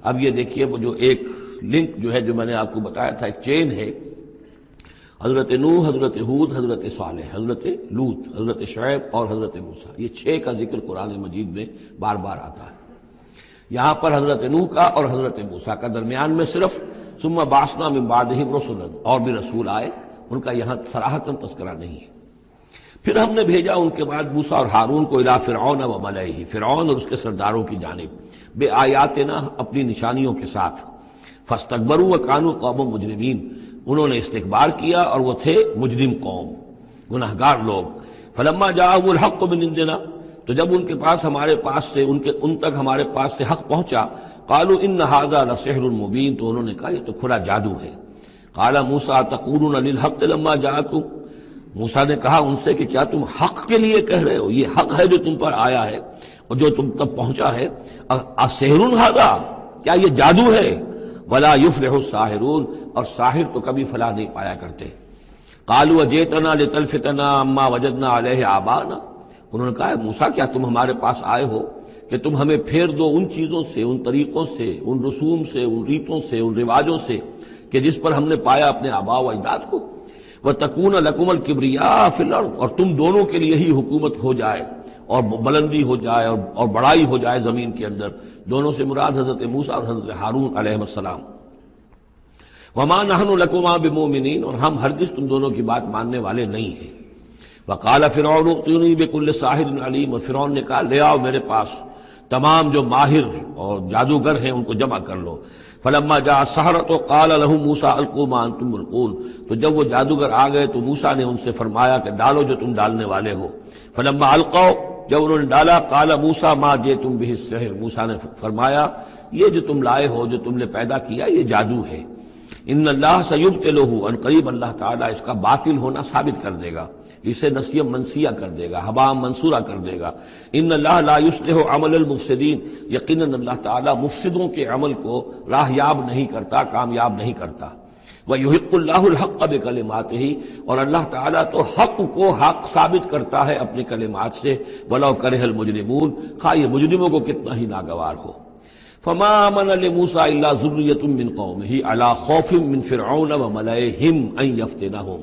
اب یہ دیکھیے وہ جو ایک لنک جو ہے، جو میں نے آپ کو بتایا تھا، ایک چین ہے، حضرت نوح، حضرت ہود، حضرت صالح، حضرت لوط، حضرت شعیب اور حضرت موسیٰ، یہ 6 کا ذکر قرآن مجید میں بار بار آتا ہے۔ یہاں پر حضرت نوح کا اور حضرت موسیٰ کا، درمیان میں صرف ثم بعثنا من بعدہم رسلا، اور بھی رسول آئے، ان کا یہاں صراحتاً تذکرہ نہیں ہے۔ پھر ہم نے بھیجا ان کے بعد موسیٰ اور ہارون کو الی فرعون و ملئہ، فرعون اور اس کے سرداروں کی جانب، بے آیاتنا، اپنی نشانیوں کے ساتھ، فاستکبروا وکانوا قوما مجرمین، انہوں نے استکبار کیا اور وہ تھے مجرم قوم، گناہگار لوگ۔ فلما جاءهم الحق من عندنا، تو جب ان کے پاس ہمارے پاس سے ان تک ہمارے پاس سے حق پہنچا، قالوا ان هذا لسحر مبین، تو انہوں نے کہا یہ تو کھلا جادو ہے۔ قال موسیٰ تقولون للحق لما جاءکم، موسیٰ نے کہا ان سے کہ کیا تم حق کے لیے کہہ رہے ہو، یہ حق ہے جو تم پر آیا ہے اور جو تم تک پہنچا ہے، اسحر ھذا، کیا یہ جادو ہے؟ ولا یفلح الساحرون، اور ساحر تو کبھی فلاح نہیں پایا کرتے۔ قالوا اجئتنا لتلفتنا عما وجدنا علیہ آباءنا، انہوں نے کہا موسیٰ کیا تم ہمارے پاس آئے ہو کہ تم ہمیں پھیر دو ان چیزوں سے، ان طریقوں سے، ان رسوم سے، ان ریتوں سے، ان رواجوں سے کہ جس پر ہم نے پایا اپنے آباء و اجداد کو۔ وَتَكُونَ لَكُمُ الْكِبْرِيَاءُ فِي الْأَرْضِ، اور تم دونوں کے لیے ہی حکومت ہو جائے اور بلندی ہو جائے اور بڑائی ہو جائے زمین کے اندر، دونوں سے مراد حضرت موسیٰ اور حضرت ہارون علیہ السلام۔ وَمَا نَحْنُ لَكُمَا بِمُؤْمِنِينَ، اور ہم ہرگز تم دونوں کی بات ماننے والے نہیں ہیں۔ وَقَالَ فِرْعَوْنُ ائْتُونِي بِكُلِّ سَاحِرٍ عَلِيمٍ، اور فرعون نے کہا لے آؤ میرے پاس تمام جو ماہر اور جادوگر ہیں ان کو جمع کر لو۔ فلما جاء السحرة قال لهم موسیٰ القوا ما انتم ملقون، تو جب وہ جادوگر آ گئے تو موسیٰ نے ان سے فرمایا کہ ڈالو جو تم ڈالنے والے ہو۔ فلما القوا، جب انہوں نے ڈالا، قال موسیٰ ما جئتم به السحر، موسیٰ نے فرمایا یہ جو تم لائے ہو، جو تم نے پیدا کیا، یہ جادو ہے۔ ان اللہ سیبطلہ، ان قریب اللہ تعالیٰ اس کا باطل ہونا ثابت کر دے گا۔ اسے نسیہ منسیہ کر دے گا، ہبا منصورہ کر دے گا۔ ان اللہ لا یصلح عمل المفسدین، یقیناً اللہ تعالیٰ مفسدوں کے عمل کو راہ یاب نہیں کرتا، کامیاب نہیں کرتا۔ وَيُحِقُّ اللَّهُ الْحَقَّ بِكَلِمَاتِهِ، اور اللہ تعالیٰ تو حق کو حق ثابت کرتا ہے اپنے کلمات سے، وَلَوْ كَرِهَ الْمُجْرِمُونَ، خواہ یہ مجرموں کو کتنا ہی ناگوار ہو۔ فَمَا آمَنَ لِمُوسَىٰ إِلَّا ذُرِّيَّةٌ مِّن قَوْمِهِ عَلَىٰ خَوْفٍ مِّن فِرْعَوْنَ وَمَلَئِهِمْ أَن يَفْتِنَهُمْ،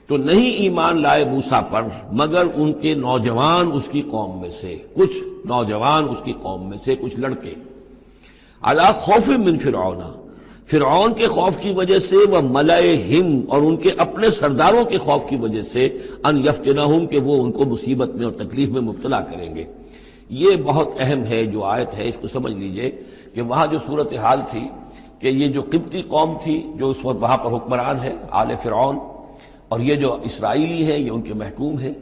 تو نہیں ایمان لائے موسیٰ پر مگر ان کے نوجوان اس کی قوم میں سے، کچھ نوجوان اس کی قوم میں سے، کچھ لڑکے، عَلَىٰ خَوْفٍ مِّن فِرْعَوْنَ، فرعون کے خوف کی وجہ سے، وہ ملئہم، اور ان کے اپنے سرداروں کے خوف کی وجہ سے، ان یفتنہم، کہ وہ ان کو مصیبت میں اور تکلیف میں مبتلا کریں گے۔ یہ بہت اہم ہے جو آیت ہے، اس کو سمجھ لیجئے کہ وہاں جو صورتحال تھی کہ یہ جو قبطی قوم تھی جو اس وقت وہاں پر حکمران ہے آل فرعون، اور یہ جو اسرائیلی ہیں یہ ان کے محکوم ہیں،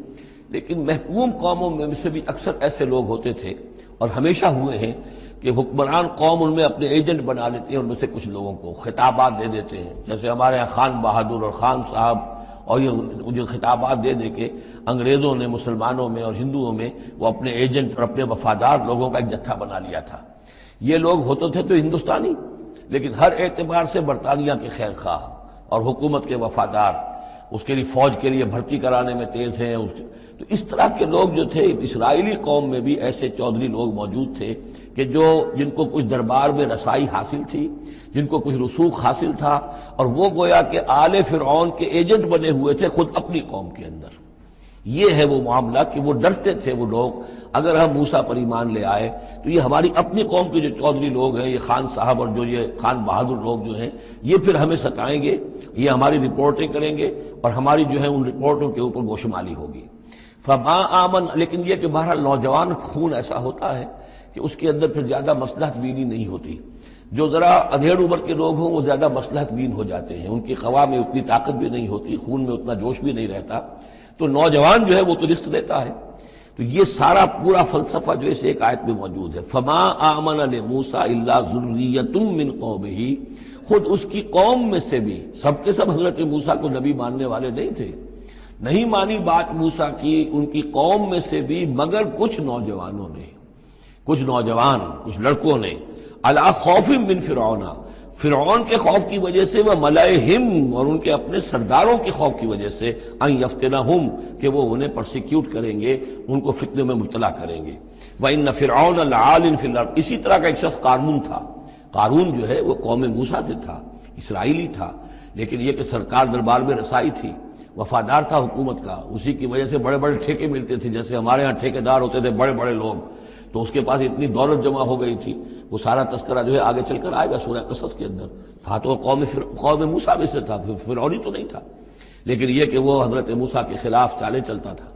لیکن محکوم قوموں میں سے بھی اکثر ایسے لوگ ہوتے تھے اور ہمیشہ ہوئے ہیں کہ حکمران قوم ان میں اپنے ایجنٹ بنا لیتے ہیں، ان میں سے کچھ لوگوں کو خطابات دے دیتے ہیں، جیسے ہمارے یہاں خان بہادر اور خان صاحب، اور یہ جو خطابات دے دے کے انگریزوں نے مسلمانوں میں اور ہندوؤں میں وہ اپنے ایجنٹ اور اپنے وفادار لوگوں کا ایک جتھا بنا لیا تھا۔ یہ لوگ ہوتے تھے تو ہندوستانی، لیکن ہر اعتبار سے برطانیہ کے خیر خواہ اور حکومت کے وفادار، اس کے لیے فوج کے لیے بھرتی کرانے میں تیز ہیں۔ تو اس طرح کے لوگ جو تھے، اسرائیلی قوم میں بھی ایسے چودھری لوگ موجود تھے کہ جن کو کچھ دربار میں رسائی حاصل تھی، جن کو کچھ رسوخ حاصل تھا، اور وہ گویا کہ آل فرعون کے ایجنٹ بنے ہوئے تھے خود اپنی قوم کے اندر۔ یہ ہے وہ معاملہ کہ وہ ڈرتے تھے وہ لوگ، اگر ہم موسیٰ پر ایمان لے آئے تو یہ ہماری اپنی قوم کے جو چودھری لوگ ہیں، یہ خان صاحب اور جو یہ خان بہادر لوگ جو ہیں، یہ پھر ہمیں ستائیں گے، یہ ہماری رپورٹیں کریں گے اور ہماری جو ہے ان رپورٹوں کے اوپر گوشمالی ہوگی۔ فما آمن، لیکن یہ کہ بہرحال نوجوان خون ایسا ہوتا ہے کہ اس کے اندر پھر زیادہ مصلحت بینی نہیں ہوتی۔ جو ذرا ادھیڑ عمر کے لوگ ہوں وہ زیادہ مصلحت بین ہو جاتے ہیں، ان کی خواہ میں اتنی طاقت بھی نہیں ہوتی، خون میں اتنا جوش بھی نہیں رہتا، تو نوجوان جو ہے وہ تو رسک لیتا ہے۔ تو یہ سارا پورا فلسفہ جو اس ایک آیت میں موجود ہے۔ فما آمن لموسیٰ الا ذریۃ من قومہ، خود اس کی قوم میں سے بھی، سب کے سب حضرت موسیٰ کو نبی ماننے والے نہیں تھے، نہیں مانی بات موسیٰ کی ان کی قوم میں سے بھی مگر کچھ نوجوانوں نے، کچھ نوجوان، کچھ لڑکوں نے، علی خوف من فرعون، فرعون کے خوف کی وجہ سے، وہ ملئہم، اور ان کے اپنے سرداروں کے خوف کی وجہ سے، ان یفتنہم، کہ وہ انہیں پرسیکیوٹ کریں گے، ان کو فتنے میں مبتلا کریں گے۔ وَإِنَّ فِرْعَوْنَ لَعَالٍ فِي الْأَرْضِ، اسی طرح کا ایک شخص قارون تھا۔ قارون جو ہے وہ قوم موسیٰ سے تھا، اسرائیلی تھا، لیکن یہ کہ سرکار دربار میں رسائی تھی، وفادار تھا حکومت کا، اسی کی وجہ سے بڑے بڑے ٹھیکے ملتے تھے، جیسے ہمارے ہاں ٹھیکیدار ہوتے تھے بڑے بڑے لوگ، تو اس کے پاس اتنی دولت جمع ہو گئی تھی۔ وہ سارا تذکرہ جو ہے آگے چل کر آئے گا سورہ قصص کے اندر۔ تھا تو قوم موسیٰ میں سے تھا، فرعونی تو نہیں تھا، لیکن یہ کہ وہ حضرت موسیٰ کے خلاف چالیں چلتا تھا،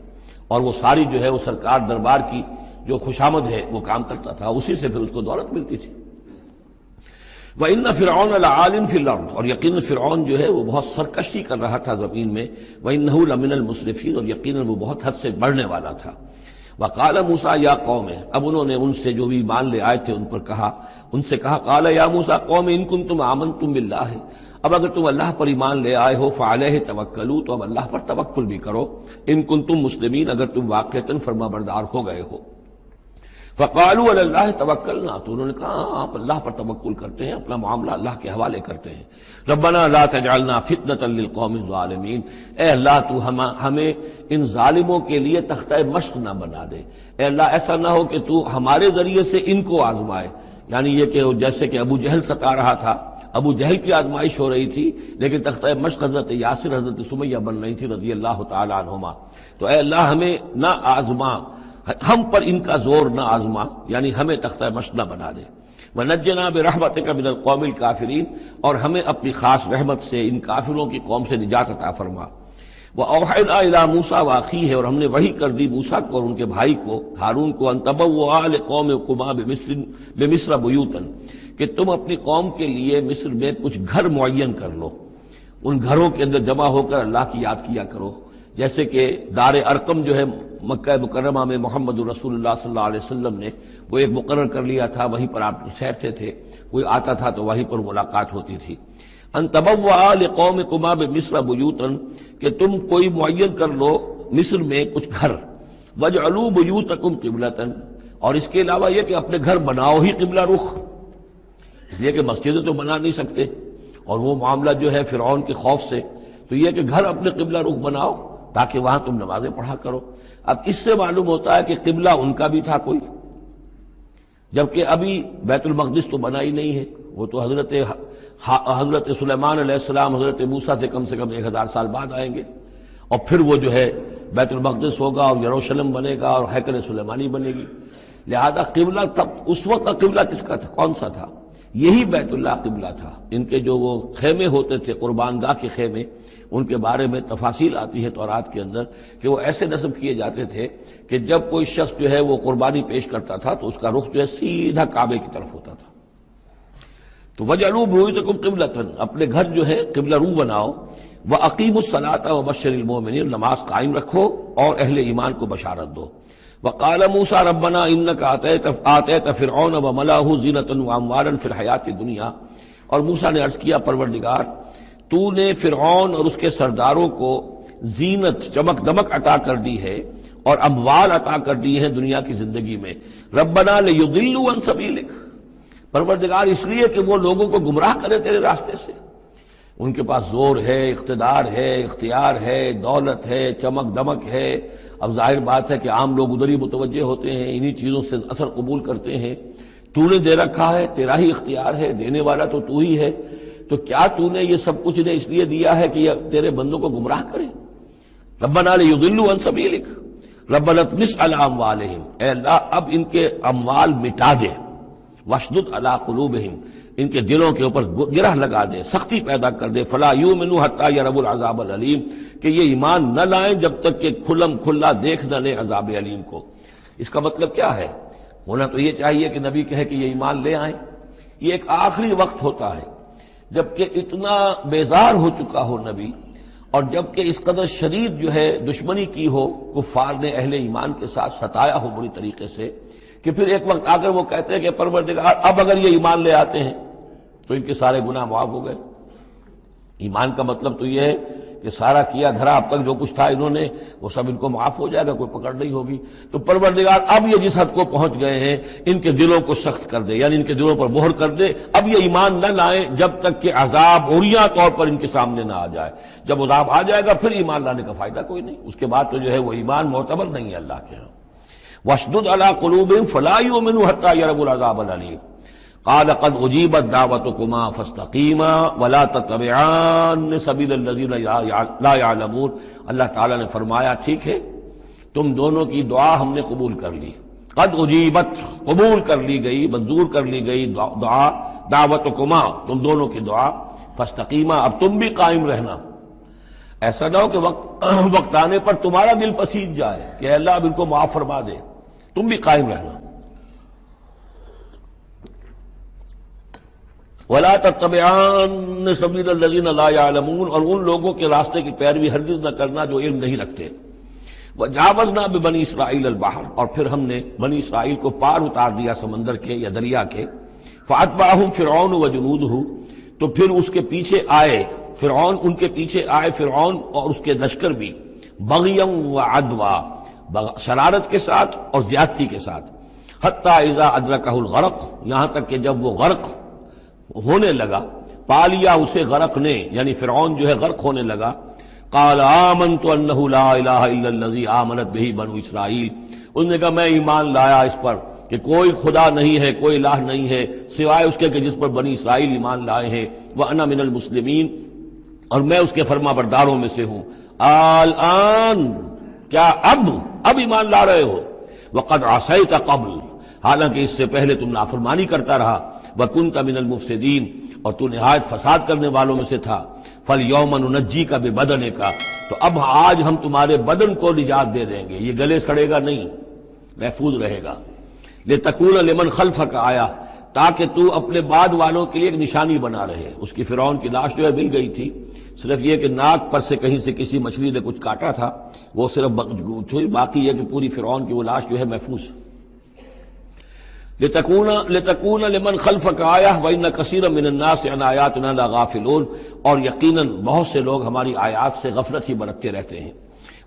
اور وہ ساری جو ہے وہ سرکار دربار کی جو خوشامد ہے وہ کام کرتا تھا، اسی سے پھر اس کو دولت ملتی تھی۔ وَإِنَّ فِرْعَوْنَ لَعَالٍ فِي الْأَرْضِ، اور یقیناً فرعون جو ہے وہ بہت سرکشی کر رہا تھا زمین میں، وَإِنَّهُ لَمِنَ الْمُسْرِفِينَ، اور یقیناً وہ بہت حد سے بڑھنے والا تھا۔ وَقَالَ مُوسَىٰ يَا قَوْمِ، اب انہوں نے ان سے جو بھی ایمان لے آئے تھے ان پر کہا، ان سے کہا، قَالَ يَا مُوسَىٰ قَوْمِ إِن كُنتُمْ آمَنتُم بِاللَّهِ، اب اگر تم اللہ پر ایمان لے آئے ہو، فَعَلَيْهِ تَوَكَّلُوا، تو اب اللہ پر توکل بھی کرو، إِن كُنتُم مُسْلِمِينَ، اگر تم واقعتاً فرما بردار ہو گئے ہو۔ فَقَالُوا عَلَى اللَّهِ تَوَكَّلْنَا، تو انہوں نے کہا ہاں آپ اللہ پر توکل کرتے ہیں، اپنا معاملہ اللہ کے حوالے کرتے ہیں۔ رَبَّنَا لَا تَجْعَلْنَا فِتْنَةً لِلْقَوْمِ الظَّالِمِينَ، اے اللہ تو ہمیں ان ظالموں کے لیے تختہ مشق نہ بنا دے، اے اللہ ایسا نہ ہو کہ تو ہمارے ذریعے سے ان کو آزمائے، یعنی یہ کہ جیسے کہ ابو جہل ستا رہا تھا، ابو جہل کی آزمائش ہو رہی تھی، لیکن تختہ مشق حضرت یاسر، حضرت سمیہ بن رہی تھی رضی اللہ تعالی عنہما، تو اے اللہ ہمیں نہ آزما، ہم پر ان کا زور نہ آزما، یعنی ہمیں تختہ مشق نہ بنا دے۔ وَنَجِّنَا بِرَحْمَتِكَ مِنَ الْقَوْمِ الْكَافِرِينَ، اور ہمیں اپنی خاص رحمت سے ان کافروں کی قوم سے نجات عطا فرما۔ وَأَوْحَيْنَا إِلَىٰ مُوسَىٰ وَأَخِيهِ، اور ہم نے وحی کر دی موسیٰ کو اور ان کے بھائی کو ہارون کو، أَن تَبَوَّآ لِقَوْمِكُمَا بِمِصْرَ بُيُوتًا، کہ تم اپنی قوم کے لیے مصر میں کچھ گھر معین کر لو، ان گھروں کے اندر جمع ہو کر اللہ کی یاد کیا کرو، جیسے کہ دار ارقم جو ہے مکہ مکرمہ میں محمد رسول اللہ صلی اللہ علیہ وسلم نے وہ ایک مقرر کر لیا تھا، وہیں پر آپ ٹھہرتے تھے، کوئی آتا تھا تو وہیں پر ملاقات ہوتی تھی۔ ان تبوأ لقومکما بمصر بیوتا، کہ تم کوئی معین کر لو مصر میں کچھ گھر، وَاجْعَلُوا بُيُوتَكُمْ قِبْلَةً، اور اس کے علاوہ یہ کہ اپنے گھر بناؤ ہی قبلہ رخ، اس لیے کہ مسجدیں تو بنا نہیں سکتے، اور وہ معاملہ جو ہے فرعون کے خوف سے، تو یہ کہ گھر اپنے قبلہ رخ بناؤ تاکہ وہاں تم نمازیں پڑھا کرو۔ اب اس سے معلوم ہوتا ہے کہ قبلہ ان کا بھی تھا کوئی، جبکہ ابھی بیت المقدس تو بنا ہی نہیں ہے، وہ تو حضرت سلیمان علیہ السلام حضرت موسیٰ سے کم 1000 سال بعد آئیں گے، اور پھر وہ جو ہے بیت المقدس ہوگا اور یروشلم بنے گا اور ہیکل سلیمانی بنے گی۔ لہذا قبلہ تب اس وقت کا قبلہ کس کا تھا، کون سا تھا؟ یہی بیت اللہ قبلہ تھا۔ ان کے جو وہ خیمے ہوتے تھے قربان گاہ کے خیمے، ان کے بارے میں تفاصیل آتی ہے تورات کے اندر کہ وہ ایسے نصب کیے جاتے تھے کہ جب کوئی شخص جو ہے وہ قربانی پیش کرتا تھا تو اس کا رخ جو ہے سیدھا کعبے کی طرف ہوتا تھا۔ تو وَاجْعَلُوا بُيُوتَكُمْ قِبْلَةً، اپنے گھر جو ہے قبلہ رو بناؤ، وَأَقِیمُوا الصَّلَاةَ وَبَشِّرِ الْمُؤْمِنِينَ، نماز قائم رکھو اور اہل ایمان کو بشارت دو۔ وَقَالَ مُوسَىٰ رَبَّنَا إِنَّكَ آتَيْتَ فِرْعَوْنَ وَمَلَأَهُ زِینَةً وَأَمْوَالًا فِی الْحَیَاةِ الدُّنْیَا، اور موسیٰ نے عرض کیا پروردگار تو نے فرعون اور اس کے سرداروں کو زینت، چمک دمک عطا کر دی ہے اور اموال عطا کر دی ہے دنیا کی زندگی میں۔ ربنا لیضلوا عن سبیلک، پروردگار اس لیے کہ وہ لوگوں کو گمراہ کرے تیرے راستے سے۔ ان کے پاس زور ہے، اقتدار ہے، اختیار ہے، دولت ہے، چمک دمک ہے۔ اب ظاہر بات ہے کہ عام لوگ ادھر ہی متوجہ ہوتے ہیں، انہی چیزوں سے اثر قبول کرتے ہیں۔ تو نے دے رکھا ہے، تیرا ہی اختیار ہے، دینے والا تو ہی ہے، تو کیا تو نے یہ سب کچھ نے اس لیے دیا ہے کہ یہ تیرے بندوں کو گمراہ کرے؟ ربنا لیضلوا عن سبیلک ربنا اطمس علی اموالہم، اے اللہ اب ان کے اموال مٹا دے، واشدد علی قلوبہم، ان کے دلوں کے اوپر گرہ لگا دے، سختی پیدا کر دے، فلا یؤمنوا حتی یروا العذاب العلیم، کہ یہ ایمان نہ لائیں جب تک کہ کھلم کھلا دیکھ نہ لیں عذاب علیم کو۔ اس کا مطلب کیا ہے؟ ہونا تو یہ چاہیے کہ نبی کہے کہ یہ ایمان لے آئیں۔ یہ ایک آخری وقت ہوتا ہے جبکہ اتنا بیزار ہو چکا ہو نبی، اور جبکہ اس قدر شدید جو ہے دشمنی کی ہو، کفار نے اہل ایمان کے ساتھ ستایا ہو بری طریقے سے، کہ پھر ایک وقت آ کر وہ کہتے ہیں کہ پروردگار اب اگر یہ ایمان لے آتے ہیں تو ان کے سارے گناہ معاف ہو گئے۔ ایمان کا مطلب تو یہ ہے کہ سارا کیا دھرا اب تک جو کچھ تھا انہوں نے وہ سب ان کو معاف ہو جائے گا، کوئی پکڑ نہیں ہوگی۔ تو پروردگار اب یہ جس حد کو پہنچ گئے ہیں ان کے دلوں کو سخت کر دے، یعنی ان کے دلوں پر مہر کر دے، اب یہ ایمان نہ لائیں جب تک کہ عذاب عریاں طور پر ان کے سامنے نہ آ جائے۔ جب عذاب آ جائے گا پھر ایمان لانے کا فائدہ کوئی نہیں، اس کے بعد تو جو ہے وہ ایمان معتبر نہیں ہے اللہ کے ہاں۔ واشدد علی قلوبہم فلا یؤمنوا حتی یروا العذاب العلیم، قال قد اجیبت دعوتکما فاستقیما ولا تتبعان سبیل الذین لا یعلمون۔ اللہ تعالیٰ نے فرمایا ٹھیک ہے، تم دونوں کی دعا ہم نے قبول کر لی، قد اجیبت قبول کر لی گئی، منظور کر لی گئی دعا، دعوتکما تم دونوں کی دعا، فاستقیما اب تم بھی قائم رہنا۔ ایسا نہ ہو کہ وقت آنے پر تمہارا دل پسیج جائے کہ اے اللہ اب ان کو معاف فرما دے، تم بھی قائم رہنا۔ وَلَا تَتَّبِعَانَّ سَبِيلَ الَّذِينَ لَا يَعْلَمُونَ، اور ان لوگوں کے راستے کی پیروی ہرگز نہ کرنا جو علم نہیں رکھتے۔ وَجَاوَزْنَا بِبَنِي إِسْرَائِيلَ الْبَحْرَ، اور پھر ہم نے بنی اسرائیل کو پار اتار دیا سمندر کے یا دریا کے۔ فَأَتْبَعَهُمْ فِرْعَوْنُ وَجُنُودُهُ، تو پھر اس کے پیچھے آئے فرعون، ان کے پیچھے آئے فرعون اور اس کے لشکر بھی، بغیًا وعدوٰ، شرارت کے ساتھ اور زیادتی کے ساتھ، حتیٰ اذا ادرکہ الغرق، یہاں تک کہ جب وہ غرق ہونے لگا، پا لیا اسے غرق نے، یعنی فرعون جو ہے غرق ہونے لگا۔ قال آمنت انہ لا الہ الا الذی آمنت بہ بنو اسرائیل، اس نے کہا میں ایمان لایا اس پر کہ کوئی خدا نہیں ہے، کوئی الہ نہیں ہے سوائے اس کے کہ جس پر بنی اسرائیل ایمان لائے ہیں، وانا من المسلمین، اور میں اس کے فرما برداروں میں سے ہوں۔ الآن، کیا اب ایمان لا رہے ہو؟ وقد عصیت قبل، حالانکہ اس سے پہلے تم نافرمانی کرتا رہا، وکنت من المفسدین، اور تو نہایت فساد کرنے والوں میں سے تھا۔ فالیوم ننجیک ببدنک، تو اب آج ہم تمہارے بدن کو نجات دے دیں گے، یہ گلے سڑے گا نہیں، محفوظ رہے گا۔ لتکون لمن خلفک آیا، تاکہ تو اپنے بعد والوں کے لیے ایک نشانی بنا رہے۔ اس کی فرعون کی لاش جو ہے مل گئی تھی، صرف یہ کہ ناک پر سے کہیں سے کسی مچھلی نے کچھ کاٹا تھا، وہ صرف باقی ہے کہ پوری فرعون کی وہ لاش جو ہے محفوظ ہے۔ لتکون لمن خلفک آیہ وان کثیرا من الناس عن آیاتنا لغافلون، اور یقیناً بہت سے لوگ ہماری آیات سے غفلت ہی برتتے رہتے ہیں۔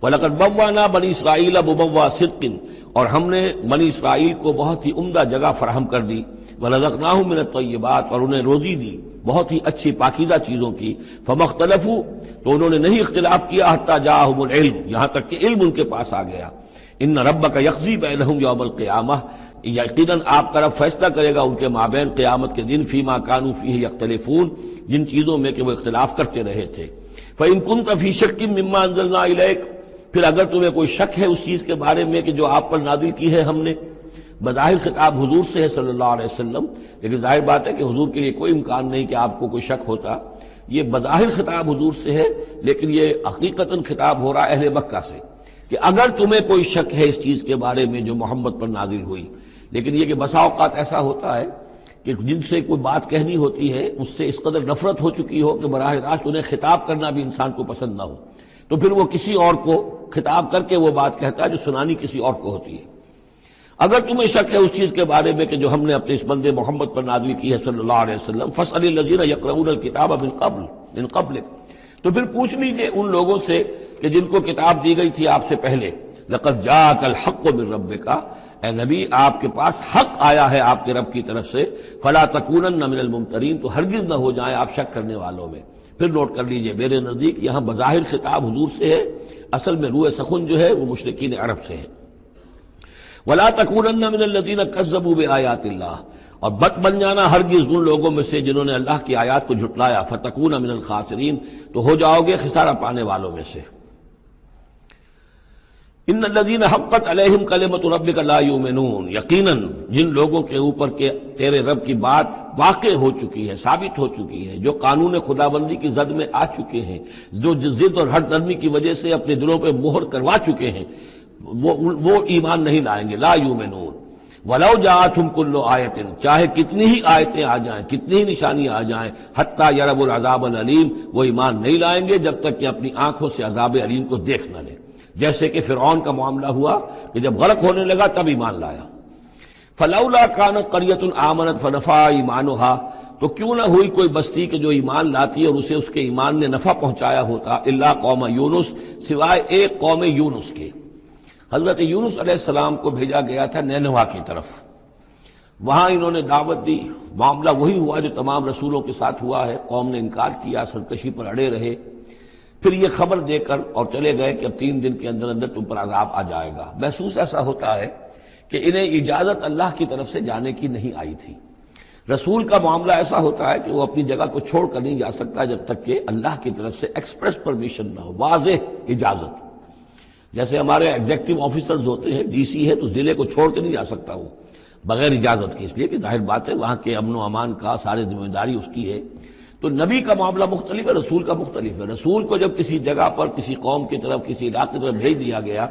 وَلَقَدْ بَوَّأْنَا بَنِي إِسْرَائِيلَ مُبَوَّأَ صِدْقٍ، اور ہم نے بنی اسرائیل کو بہت ہی عمدہ جگہ فراہم کر دی، وَرَزَقْنَاهُم مِّنَ الطَّيِّبَاتِ، اور انہیں روزی دی بہت ہی اچھی پاکیزہ چیزوں کی، فَمَا اخْتَلَفُوا، تو انہوں نے نہیں اختلاف کیا، حَتَّىٰ جَاءَهُمُ الْعِلْمُ، یہاں تک کہ علم ان کے پاس آ گیا۔ ان ربک یقضی بینہم یوم القیامہ، یقیناً آپ کا رب فیصلہ کرے گا ان کے مابین قیامت کے دن، فیما کانوا فیہ یختلفون، جن چیزوں میں کہ وہ اختلاف کرتے رہے تھے۔ فإن كنت فی شک مما انزلنا الیک، پھر اگر تمہیں کوئی شک ہے اس چیز کے بارے میں کہ جو آپ پر نازل کی ہے ہم نے، بظاہر خطاب حضور سے ہے صلی اللہ علیہ وسلم، لیکن ظاہر بات ہے کہ حضور کے لیے کوئی امکان نہیں کہ آپ کو کوئی شک ہوتا، یہ بظاہر خطاب حضور سے ہے، لیکن یہ حقیقتاً خطاب ہو رہا ہے اہل مکہ سے، کہ اگر تمہیں کوئی شک ہے اس چیز کے بارے میں جو محمد پر نازل ہوئی۔ لیکن یہ کہ بسا اوقات ایسا ہوتا ہے کہ جن سے کوئی بات کہنی ہوتی ہے اس سے اس قدر نفرت ہو چکی ہو کہ براہ راست انہیں خطاب کرنا بھی انسان کو پسند نہ ہو، تو پھر وہ کسی اور کو خطاب کر کے وہ بات کہتا ہے جو سنانی کسی اور کو ہوتی ہے۔ اگر تمہیں شک ہے اس چیز کے بارے میں کہ جو ہم نے اپنے اس بندے محمد پر نازل کی ہے صلی اللہ علیہ وسلم، فاسأل الذین یقرؤون الکتاب من قبلک، تو پھر پوچھ لیجئے ان لوگوں سے کہ جن کو کتاب دی گئی تھی آپ سے پہلے، لقد جاءک الحق من ربک، اے نبی آپ کے پاس حق آیا ہے آپ کے رب کی طرف سے، فلا تکونن من الممترین، تو ہرگز نہ ہو جائیں آپ شک کرنے والوں میں۔ پھر نوٹ کر لیجئے میرے نزدیک یہاں بظاہر خطاب حضور سے ہے، اصل میں روح سخن جو ہے وہ مشرکین عرب سے ہے۔ ولا تکونن من الذین کذبوا بآیات اللہ، اور بد بن جانا ہرگز ان لوگوں میں سے جنہوں نے اللہ کی آیات کو جھٹلایا، فتکون من الخاسرین، تو ہو جاؤ گے خسارہ پانے والوں میں سے۔ ان الذین حقت علیہم کلمۃ ربک لا یؤمنون، یقیناً جن لوگوں کے اوپر کہ تیرے رب کی بات واقع ہو چکی ہے، ثابت ہو چکی ہے، جو قانون خدابندی کی زد میں آ چکے ہیں، جو ضد اور ہٹ درمی کی وجہ سے اپنے دلوں پہ مہر کروا چکے ہیں، وہ ایمان نہیں لائیں گے۔ لا یؤمنون ولو جاءتہم کل آیۃ، چاہے کتنی ہی آیتیں آ جائیں، کتنی ہی نشانیاں آ جائیں، حتی یروا العذاب العلیم، وہ ایمان نہیں لائیں گے جب تک کہ اپنی آنکھوں سے عذاب علیم کو دیکھ نہ لیں۔ جیسے کہ فرعون کا معاملہ ہوا کہ جب غرق ہونے لگا تب ایمان لایا۔ فلولا كانت قرية آمنت فنفعها ایمانها، تو کیوں نہ ہوئی کوئی بستی کہ جو ایمان لاتی اور اسے اس کے ایمان نے نفع پہنچایا ہوتا، الا قوم یونس، سوائے ایک قوم یونس کے۔ حضرت یونس علیہ السلام کو بھیجا گیا تھا نینوا کی طرف، وہاں انہوں نے دعوت دی، معاملہ وہی ہوا جو تمام رسولوں کے ساتھ ہوا ہے، قوم نے انکار کیا، سرکشی پر اڑے رہے، پھر یہ خبر دے کر اور چلے گئے کہ اب 3 دن کے اندر اندر تم پر عذاب آ جائے گا۔ محسوس ایسا ہوتا ہے کہ انہیں اجازت اللہ کی طرف سے جانے کی نہیں آئی تھی۔ رسول کا معاملہ ایسا ہوتا ہے کہ وہ اپنی جگہ کو چھوڑ کر نہیں جا سکتا جب تک کہ اللہ کی طرف سے ایکسپریس پرمیشن نہ ہو، واضح اجازت۔ جیسے ہمارے ایگزیکٹو آفیسرز ہوتے ہیں، ڈی سی ہے تو ضلع کو چھوڑ کے نہیں جا سکتا وہ بغیر اجازت کے، اس لیے کہ ظاہر بات ہے وہاں کے امن و امان کا سارے ذمہ داری اس کی ہے۔ تو نبی کا معاملہ مختلف ہے، رسول کا مختلف ہے۔ رسول کو جب کسی جگہ پر کسی قوم کی طرف کسی علاقے کی طرف بھیج دیا گیا،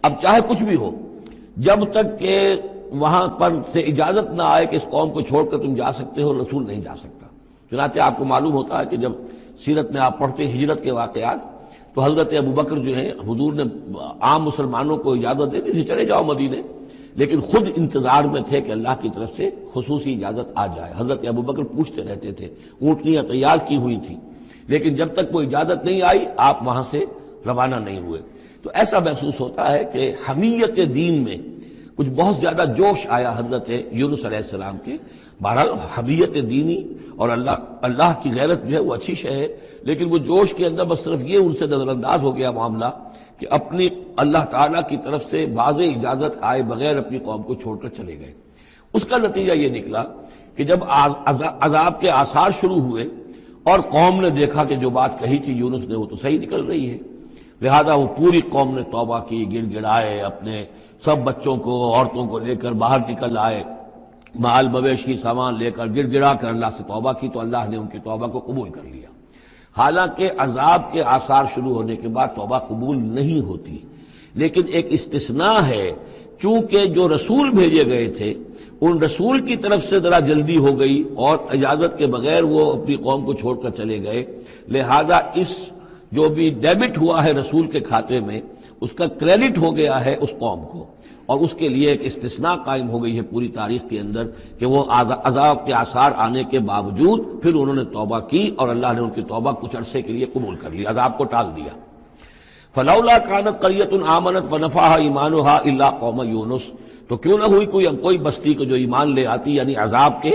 اب چاہے کچھ بھی ہو، جب تک کہ وہاں پر سے اجازت نہ آئے کہ اس قوم کو چھوڑ کر تم جا سکتے ہو، رسول نہیں جا سکتا۔ چنانچہ آپ کو معلوم ہوتا ہے کہ جب سیرت میں آپ پڑھتے ہیں ہجرت کے واقعات، تو حضرت ابوبکر جو ہیں، حضور نے عام مسلمانوں کو اجازت دے دی تھی چلے جاؤ مدینے، لیکن خود انتظار میں تھے کہ اللہ کی طرف سے خصوصی اجازت آ جائے۔ حضرت ابوبکر پوچھتے رہتے تھے، اونٹنیاں تیار کی ہوئی تھیں، لیکن جب تک کوئی اجازت نہیں آئی آپ وہاں سے روانہ نہیں ہوئے۔ تو ایسا محسوس ہوتا ہے کہ حمیت دین میں کچھ بہت زیادہ جوش آیا حضرت یونس علیہ السلام کے۔ بہرحال حمیت دینی اور اللہ کی غیرت جو ہے وہ اچھی شے ہے، لیکن وہ جوش کے اندر بس صرف یہ ان سے نظر انداز ہو گیا معاملہ کہ اپنی اللہ تعالیٰ کی طرف سے واضح اجازت آئے بغیر اپنی قوم کو چھوڑ کر چلے گئے۔ اس کا نتیجہ یہ نکلا کہ جب عذاب کے آثار شروع ہوئے اور قوم نے دیکھا کہ جو بات کہی تھی یونس نے وہ تو صحیح نکل رہی ہے، لہذا وہ پوری قوم نے توبہ کی، گڑ گڑائے، اپنے سب بچوں کو عورتوں کو لے کر باہر نکل آئے، مال مویشی سامان لے کر گڑ گڑا کر اللہ سے توبہ کی، تو اللہ نے ان کی توبہ کو قبول کر لیا۔ حالانکہ عذاب کے آثار شروع ہونے کے بعد توبہ قبول نہیں ہوتی، لیکن ایک استثناء ہے، چونکہ جو رسول بھیجے گئے تھے ان رسول کی طرف سے ذرا جلدی ہو گئی اور اجازت کے بغیر وہ اپنی قوم کو چھوڑ کر چلے گئے، لہذا اس جو بھی ڈیبٹ ہوا ہے رسول کے کھاتے میں اس کا کریڈٹ ہو گیا ہے اس قوم کو، اور اس کے لیے ایک استثناء قائم ہو گئی ہے پوری تاریخ کے اندر کہ وہ عذاب کے آثار آنے کے باوجود پھر انہوں نے توبہ کی اور اللہ نے ان کی توبہ کچھ عرصے کے لیے قبول کر لی، عذاب کو ٹال دیا۔ فلولا کانت قریۃ آمنت فنفعها ایمانها الا قوم یونس، تو کیوں نہ ہوئی کوئی بستی کو جو ایمان لے آتی، یعنی عذاب کے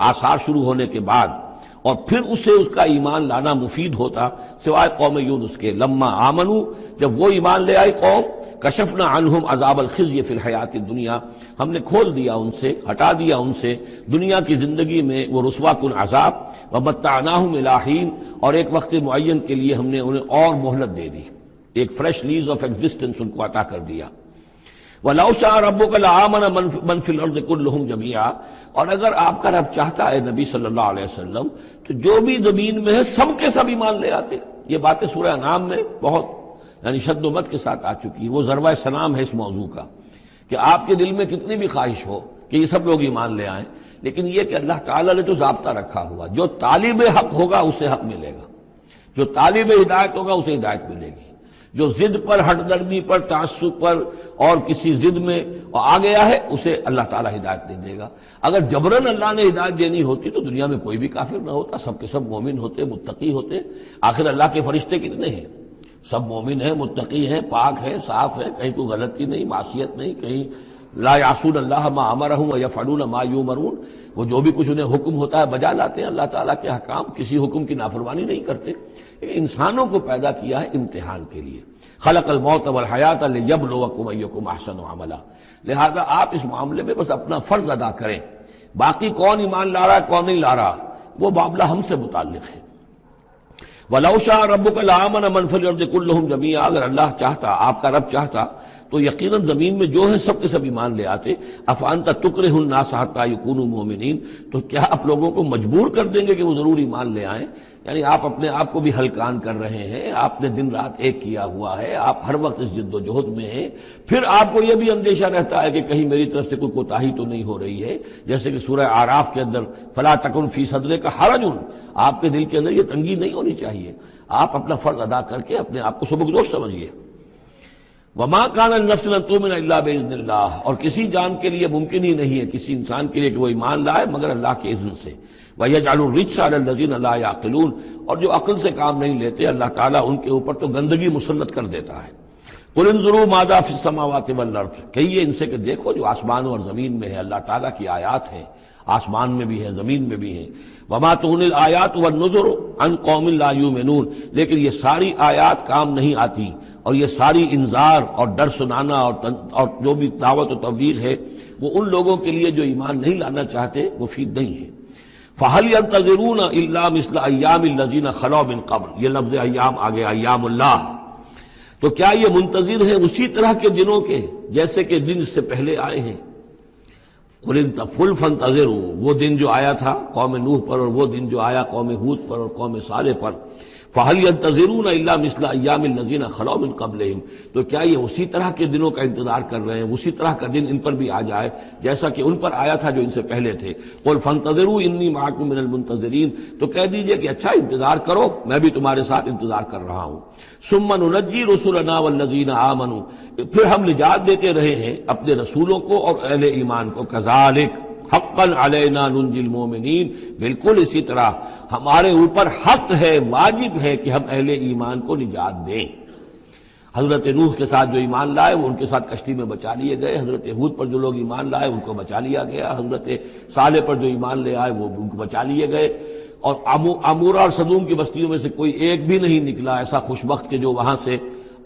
آثار شروع ہونے کے بعد، اور پھر اسے اس کا ایمان لانا مفید ہوتا، سوائے قوم یونس کے۔ لما آمنوا، جب وہ ایمان لے آئی قوم، کشفنا عنہم عذاب الخزي فی الحیات الدنیا، ہم نے کھول دیا ان سے، ہٹا دیا ان سے دنیا کی زندگی میں وہ رسوا کن عذاب، ومتعناہم الی حین، اور ایک وقت معین کے لیے ہم نے انہیں اور مہلت دے دی، ایک فریش لیز آف ایگزسٹنس ان کو عطا کر دیا۔ وَلَوْ شَاءَ رَبُّكَ لَآمَنَ مَنْ فِي الْأَرْضِ كُلُّهُمْ جَمِيعًا، اور اگر آپ کا رب چاہتا ہے نبی صلی اللہ علیہ وسلم، تو جو بھی زمین میں ہے سب کے سب ایمان لے آتے۔ یہ باتیں سورہ انعام میں بہت یعنی شد و مت کے ساتھ آ چکی ہے، وہ ذروہ سلام ہے اس موضوع کا، کہ آپ کے دل میں کتنی بھی خواہش ہو کہ یہ سب لوگ ایمان لے آئیں، لیکن یہ کہ اللہ تعالیٰ نے تو ضابطہ رکھا ہوا، جو طالب حق ہوگا اسے حق ملے گا، جو طالب ہدایت ہوگا اسے ہدایت ملے گی، جو ضد پر، ہٹ درمی پر، تعصب پر اور کسی ضد میں آ گیا ہے اسے اللہ تعالیٰ ہدایت نہیں دے گا۔ اگر جبراً اللہ نے ہدایت دینی ہوتی تو دنیا میں کوئی بھی کافر نہ ہوتا، سب کے سب مومن ہوتے، متقی ہوتے۔ آخر اللہ کے فرشتے کتنے ہیں؟ سب مومن ہیں، متقی ہیں، پاک ہیں، صاف ہیں، کہیں کوئی غلطی نہیں، معصیت نہیں، کہیں لا یعصون اللہ ما امرہم ویفعلون ما یؤمرون، وہ جو بھی کچھ انہیں حکم ہوتا ہے بجا لاتے ہیں، اللہ تعالیٰ کے احکام، کسی حکم کی نافرمانی نہیں کرتے۔ انسانوں کو پیدا کیا ہے امتحان کے لیے، خلق الموت والحیات لیبلوکم ایکم احسن عملا، لہذا آپ اس معاملے میں بس اپنا فرض ادا کریں، باقی کون ایمان لا رہا ہے کون نہیں لا رہا وہ معاملہ ہم سے متعلق ہے۔ وَلَوْ شَاءَ رَبُّكَ لَآمَنَ مَنْ فِي الْأَرْضِ كُلُّهُمْ جَمِيعًا، اگر اللہ چاہتا، آپ کا رب چاہتا تو یقیناً زمین میں جو ہیں سب کے سب ایمان لے آتے۔ أَفَأَنْتَ تُكْرِهُ النَّاسَ حَتَّى يَكُونُوا مُؤْمِنِينَ، تو کیا آپ لوگوں کو مجبور کر دیں گے کہ وہ ضرور ایمان لے آئیں؟ یعنی آپ اپنے آپ کو بھی ہلکان کر رہے ہیں، آپ نے دن رات ایک کیا ہوا ہے، آپ ہر وقت اس جد و جہد میں ہیں، پھر آپ کو یہ بھی اندیشہ رہتا ہے کہ کہیں میری طرف سے کوئی کوتاہی تو نہیں ہو رہی ہے، جیسے کہ سورہ اعراف کے اندر فَلَا تَكُنْ فِي صَدْرِكَ حَرَجٌ، آپ کے دل کے اندر یہ تنگی نہیں ہونی چاہیے، آپ اپنا فرض ادا کر کے اپنے آپ کو سبکدوش سمجھیے۔ وَمَا كَانَ لِنَفْسٍ أَن تُؤْمِنَ إِلَّا بِإِذْنِ اللَّهِ، اور کسی جان کے لیے ممکن ہی نہیں ہے، کسی انسان کے لیے کہ وہ ایمان لائے مگر اللہ کے اذن سے۔ وَيَجْعَلُ الرِّجْسَ عَلَى الَّذِينَ لَا يَعْقِلُونَ، اور جو عقل سے کام نہیں لیتے اللہ تعالیٰ ان کے اوپر تو گندگی مسلط کر دیتا ہے۔ قُلِ انظُرُوا مَاذَا فِي السَّمَاوَاتِ وَالْأَرْضِ، کہیے ان سے کہ دیکھو جو آسمانوں اور زمین میں ہے اللہ تعالیٰ کی آیات ہیں، آسمان میں بھی ہیں زمین میں بھی ہیں۔ وَمَا تُغْنِي الْآيَاتُ وَالنُّذُرُ عَنْ قَوْمٍ لَا يُؤْمِنُونَ، لیکن یہ ساری آیات کام نہیں آتی، اور یہ ساری انذار اور ڈر سنانا اور جو بھی دعوت و تبلیغ ہے وہ ان لوگوں کے لیے جو ایمان نہیں لانا چاہتے مفید نہیں ہے۔ فَهَلْ يَنْتَظِرُونَ إِلَّا مِثْلَ أَيَّامِ الَّذِينَ خَلَوْا مِنْ قَبْلُ، یہ لفظ ایام آگے ایام اللہ، تو کیا یہ منتظر ہیں اسی طرح کے دنوں کے جیسے کہ دن اس سے پہلے آئے ہیں؟ قُلْ فَانْتَظِرُوا، وہ دن جو آیا تھا قوم نوح پر، اور وہ دن جو آیا قوم ہود پر اور قوم صالح پر، فَهَلْ يَنْتَظِرُونَ إِلَّا مِثْلَ أَيَّامِ الَّذِينَ خَلَوْا مِنْ قَبْلِهِمْ، تو کیا یہ اسی طرح کے دنوں کا انتظار کر رہے ہیں، اسی طرح کا دن ان پر بھی آ جائے جیسا کہ ان پر آیا تھا جو ان سے پہلے تھے؟ قُلْ فَانْتَظِرُوا إِنِّي مَعَكُم مِّنَ الْمُنتَظِرِينَ، تو کہہ دیجئے کہ اچھا انتظار کرو، میں بھی تمہارے ساتھ انتظار کر رہا ہوں۔ ثُمَّ نُنَجِّي رُسُلَنَا وَالَّذِينَ آمَنُوا، پھر ہم نجات دیتے رہے ہیں اپنے رسولوں کو اور اہل ایمان کو۔ كَذَلِكَ حقاً علینا ننجی المومنین، بالکل اسی طرح ہمارے اوپر حق ہے، واجب ہے کہ ہم اہل ایمان کو نجات دیں۔ حضرت نوح کے ساتھ جو ایمان لائے وہ ان کے ساتھ کشتی میں بچا لیے گئے، حضرت ہود پر جو لوگ ایمان لائے ان کو بچا لیا گیا، حضرت صالح پر جو ایمان لے آئے وہ ان کو بچا لیے گئے، اور عمورہ اور صدوم کی بستیوں میں سے کوئی ایک بھی نہیں نکلا ایسا خوشبخت کہ جو وہاں سے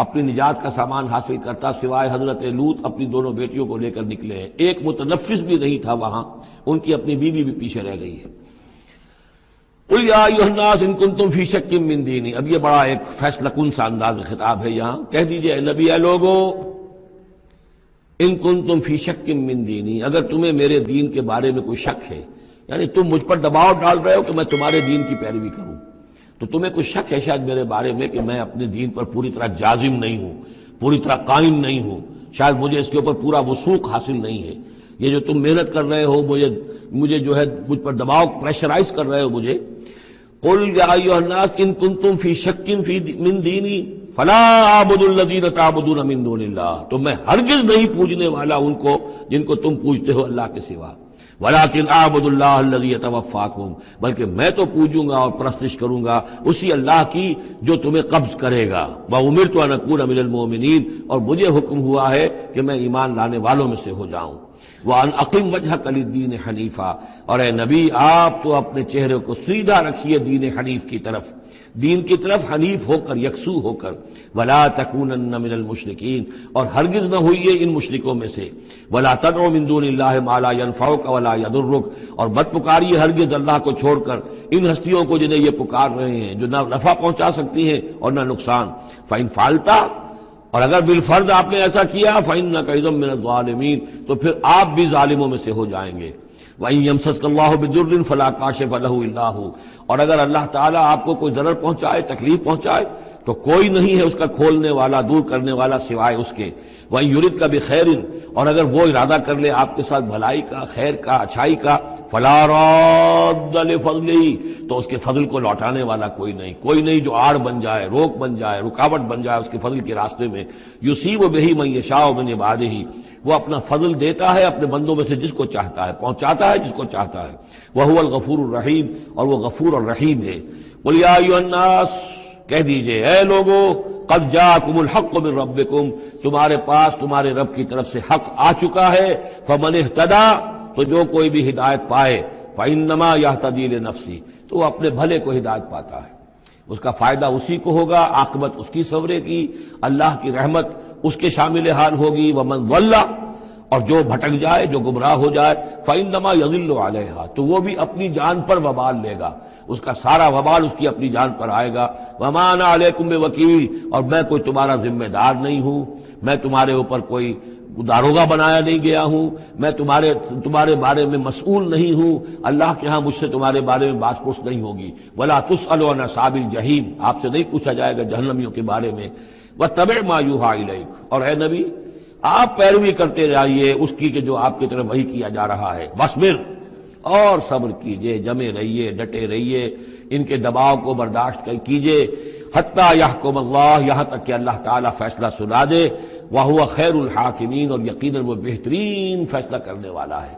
اپنی نجات کا سامان حاصل کرتا، سوائے حضرت لوط اپنی دونوں بیٹیوں کو لے کر نکلے ہیں، ایک متنفس بھی نہیں تھا وہاں، ان کی اپنی بیوی بھی پیچھے رہ گئی ہے۔ قُلْ يَا أَيُّهَا النَّاسُ إِن كُنتُمْ فِي شَكٍّ مِّن دِينِي، اب یہ بڑا ایک فیصلہ کن سا انداز خطاب ہے یہاں، کہہ دیجئے اے نبی، اے لوگو، إِن كُنتُمْ فِي شَكٍّ مِّن دِينِي، اگر تمہیں میرے دین کے بارے میں کوئی شک ہے، یعنی تم مجھ پر دباؤ ڈال رہے ہو کہ میں تمہارے دین کی پیروی کروں، تو تمہیں کچھ شک ہے شاید میرے بارے میں کہ میں اپنے دین پر پوری طرح جازم نہیں ہوں، پوری طرح قائم نہیں ہوں، شاید مجھے اس کے اوپر پورا وثوق حاصل نہیں ہے، یہ جو تم محنت کر رہے ہو، مجھے جو ہے مجھ پر دباؤ پریشرائز کر رہے ہو مجھے۔ قُلْ يَا أَيُّهَا النَّاسُ إِن كُنتُمْ فِي شَكٍّ مِّن دِينِي فَلَا أَعْبُدُ الَّذِينَ تَعْبُدُونَ مِن دُونِ اللَّهِ، تو میں ہرگز نہیں پوجنے والا ان کو جن کو تم پوجتے ہو اللہ کے سوا۔ ولیکن اعبد اللہ الذی یتوفاکم، بلکہ میں تو پوجوں گا اور پرستش کروں گا اسی اللہ کی جو تمہیں قبض کرے گا۔ وامرت ان اکون من المؤمنین، اور مجھے حکم ہوا ہے کہ میں ایمان لانے والوں میں سے ہو جاؤں۔ وَأَنْ أَقِمْ وَجْهَكَ لِلدِّينِ حنیفا، اور اے نبی آپ تو اپنے چہرے کو سیدھا رکھیے دین حنیف کی طرف، دین کی طرف حنیف ہو کر، یکسو ہو کر۔ وَلَا تَكُونَنَّ مِنَ الْمُشْرِكِينَ، اور ہرگز نہ ہوئیے ان مشرکوں میں سے۔ وَلَا تَدْعُ مِن دُونِ اللَّهِ مَا لَا يَنفَعُكَ وَلَا يَضُرُّكَ، اور مت پکاریے ہرگز اللہ کو چھوڑ کر ان ہستیوں کو جنہیں یہ پکار رہے ہیں، جو نہ نفع پہنچا سکتی ہیں اور نہ نقصان۔ فَإِن فَعَلْتَ، اور اگر بالفرض آپ نے ایسا کیا، فَإِنَّكَ إِذًا مِّنَ الظَّالِمِينَ، تو پھر آپ بھی ظالموں میں سے ہو جائیں گے۔ وَإِن يَمْسَسْكَ اللَّهُ بِضُرٍّ فَلَا كَاشِفَ لَهُ إِلَّا هُوَ، اور اگر اللہ تعالیٰ آپ کو کوئی ضرر پہنچائے، تکلیف پہنچائے، تو کوئی نہیں ہے اس کا کھولنے والا، دور کرنے والا سوائے اس کے۔ وَإِن يُرِدْكَ بِخَيْرٍ، اور اگر وہ ارادہ کر لے آپ کے ساتھ بھلائی کا، خیر کا، اچھائی کا، فَلَا رَادَّ لِفَضْلِهِ، تو اس کے فضل کو لوٹانے والا کوئی نہیں جو آڑ بن جائے، روک بن جائے، رکاوٹ بن جائے اس کے فضل کے راستے میں۔ يُصِيبُ بِهِ مَن يَشَاءُ مِنْ عِبَادِهِ، وہ اپنا فضل دیتا ہے اپنے بندوں میں سے جس کو چاہتا ہے، پہنچاتا ہے جس کو چاہتا ہے۔ وَهُوَ الْغَفُورُ الرَّحِيمُ، اور وہ غفور اور رحیم ہے۔ قُلْ يَا أَيُّهَا النَّاسُ، کہہ دیجئے اے لوگو، قَدْ جَاءَكُمُ الْحَقُّ مِنْ رَبِّكُمْ، تمہارے پاس تمہارے رب کی طرف سے حق آ چکا ہے۔ فَمَنِ اهْتَدَىٰ، تو جو کوئی بھی ہدایت پائے، فَإِنَّمَا يَهْتَدِي لِنَفْسِهِ، تو وہ اپنے بھلے کو ہدایت پاتا ہے، اس کا فائدہ اسی کو ہوگا، عاقبت اس کی سورے گی، اللہ کی رحمت اس کے شامل حال ہوگی۔ وَمَنْ ضَلَّ، اور جو بھٹک جائے، جو گمراہ ہو جائے، فَإِنَّمَا يَضِلُّ عَلَيْهَا، تو وہ بھی اپنی جان پر وبال لے گا، اس کا سارا وبال اس کی اپنی جان پر آئے گا۔ وَمَا أَنَا عَلَيْكُمْ بِوَكِيلٍ، اور میں کوئی تمہارا ذمہ دار نہیں ہوں، میں تمہارے اوپر کوئی داروغہ بنایا نہیں گیا ہوں، میں تمہارے بارے میں مسئول نہیں ہوں، اللہ کے ہاں مجھ سے تمہارے بارے میں باس پرس نہیں ہوگی۔ وَلَا تُسْأَلُ عَنْ أَصْحَابِ الْجَحِيمِ، آپ سے نہیں پوچھا جائے گا جہنمیوں کے بارے میں۔ وَاتَّبِعْ مَا يُوحَىٰ إِلَيْكَ، اور اے نبی آپ پیروی کرتے جائیے اس کی کہ جو آپ کی طرف وحی کیا جا رہا ہے۔ وَاصْبِرْ، اور صبر کیجئے، جمے رہیے، ڈٹے رہیے، ان کے دباؤ کو برداشت کیجئے، حتیٰ یحکم اللہ، یہاں تک کہ اللہ تعالیٰ فیصلہ سنا دے۔ وَهُوَ خَيْرُ الْحَاكِمِينَ، اور یقیناً وہ بہترین فیصلہ کرنے والا ہے۔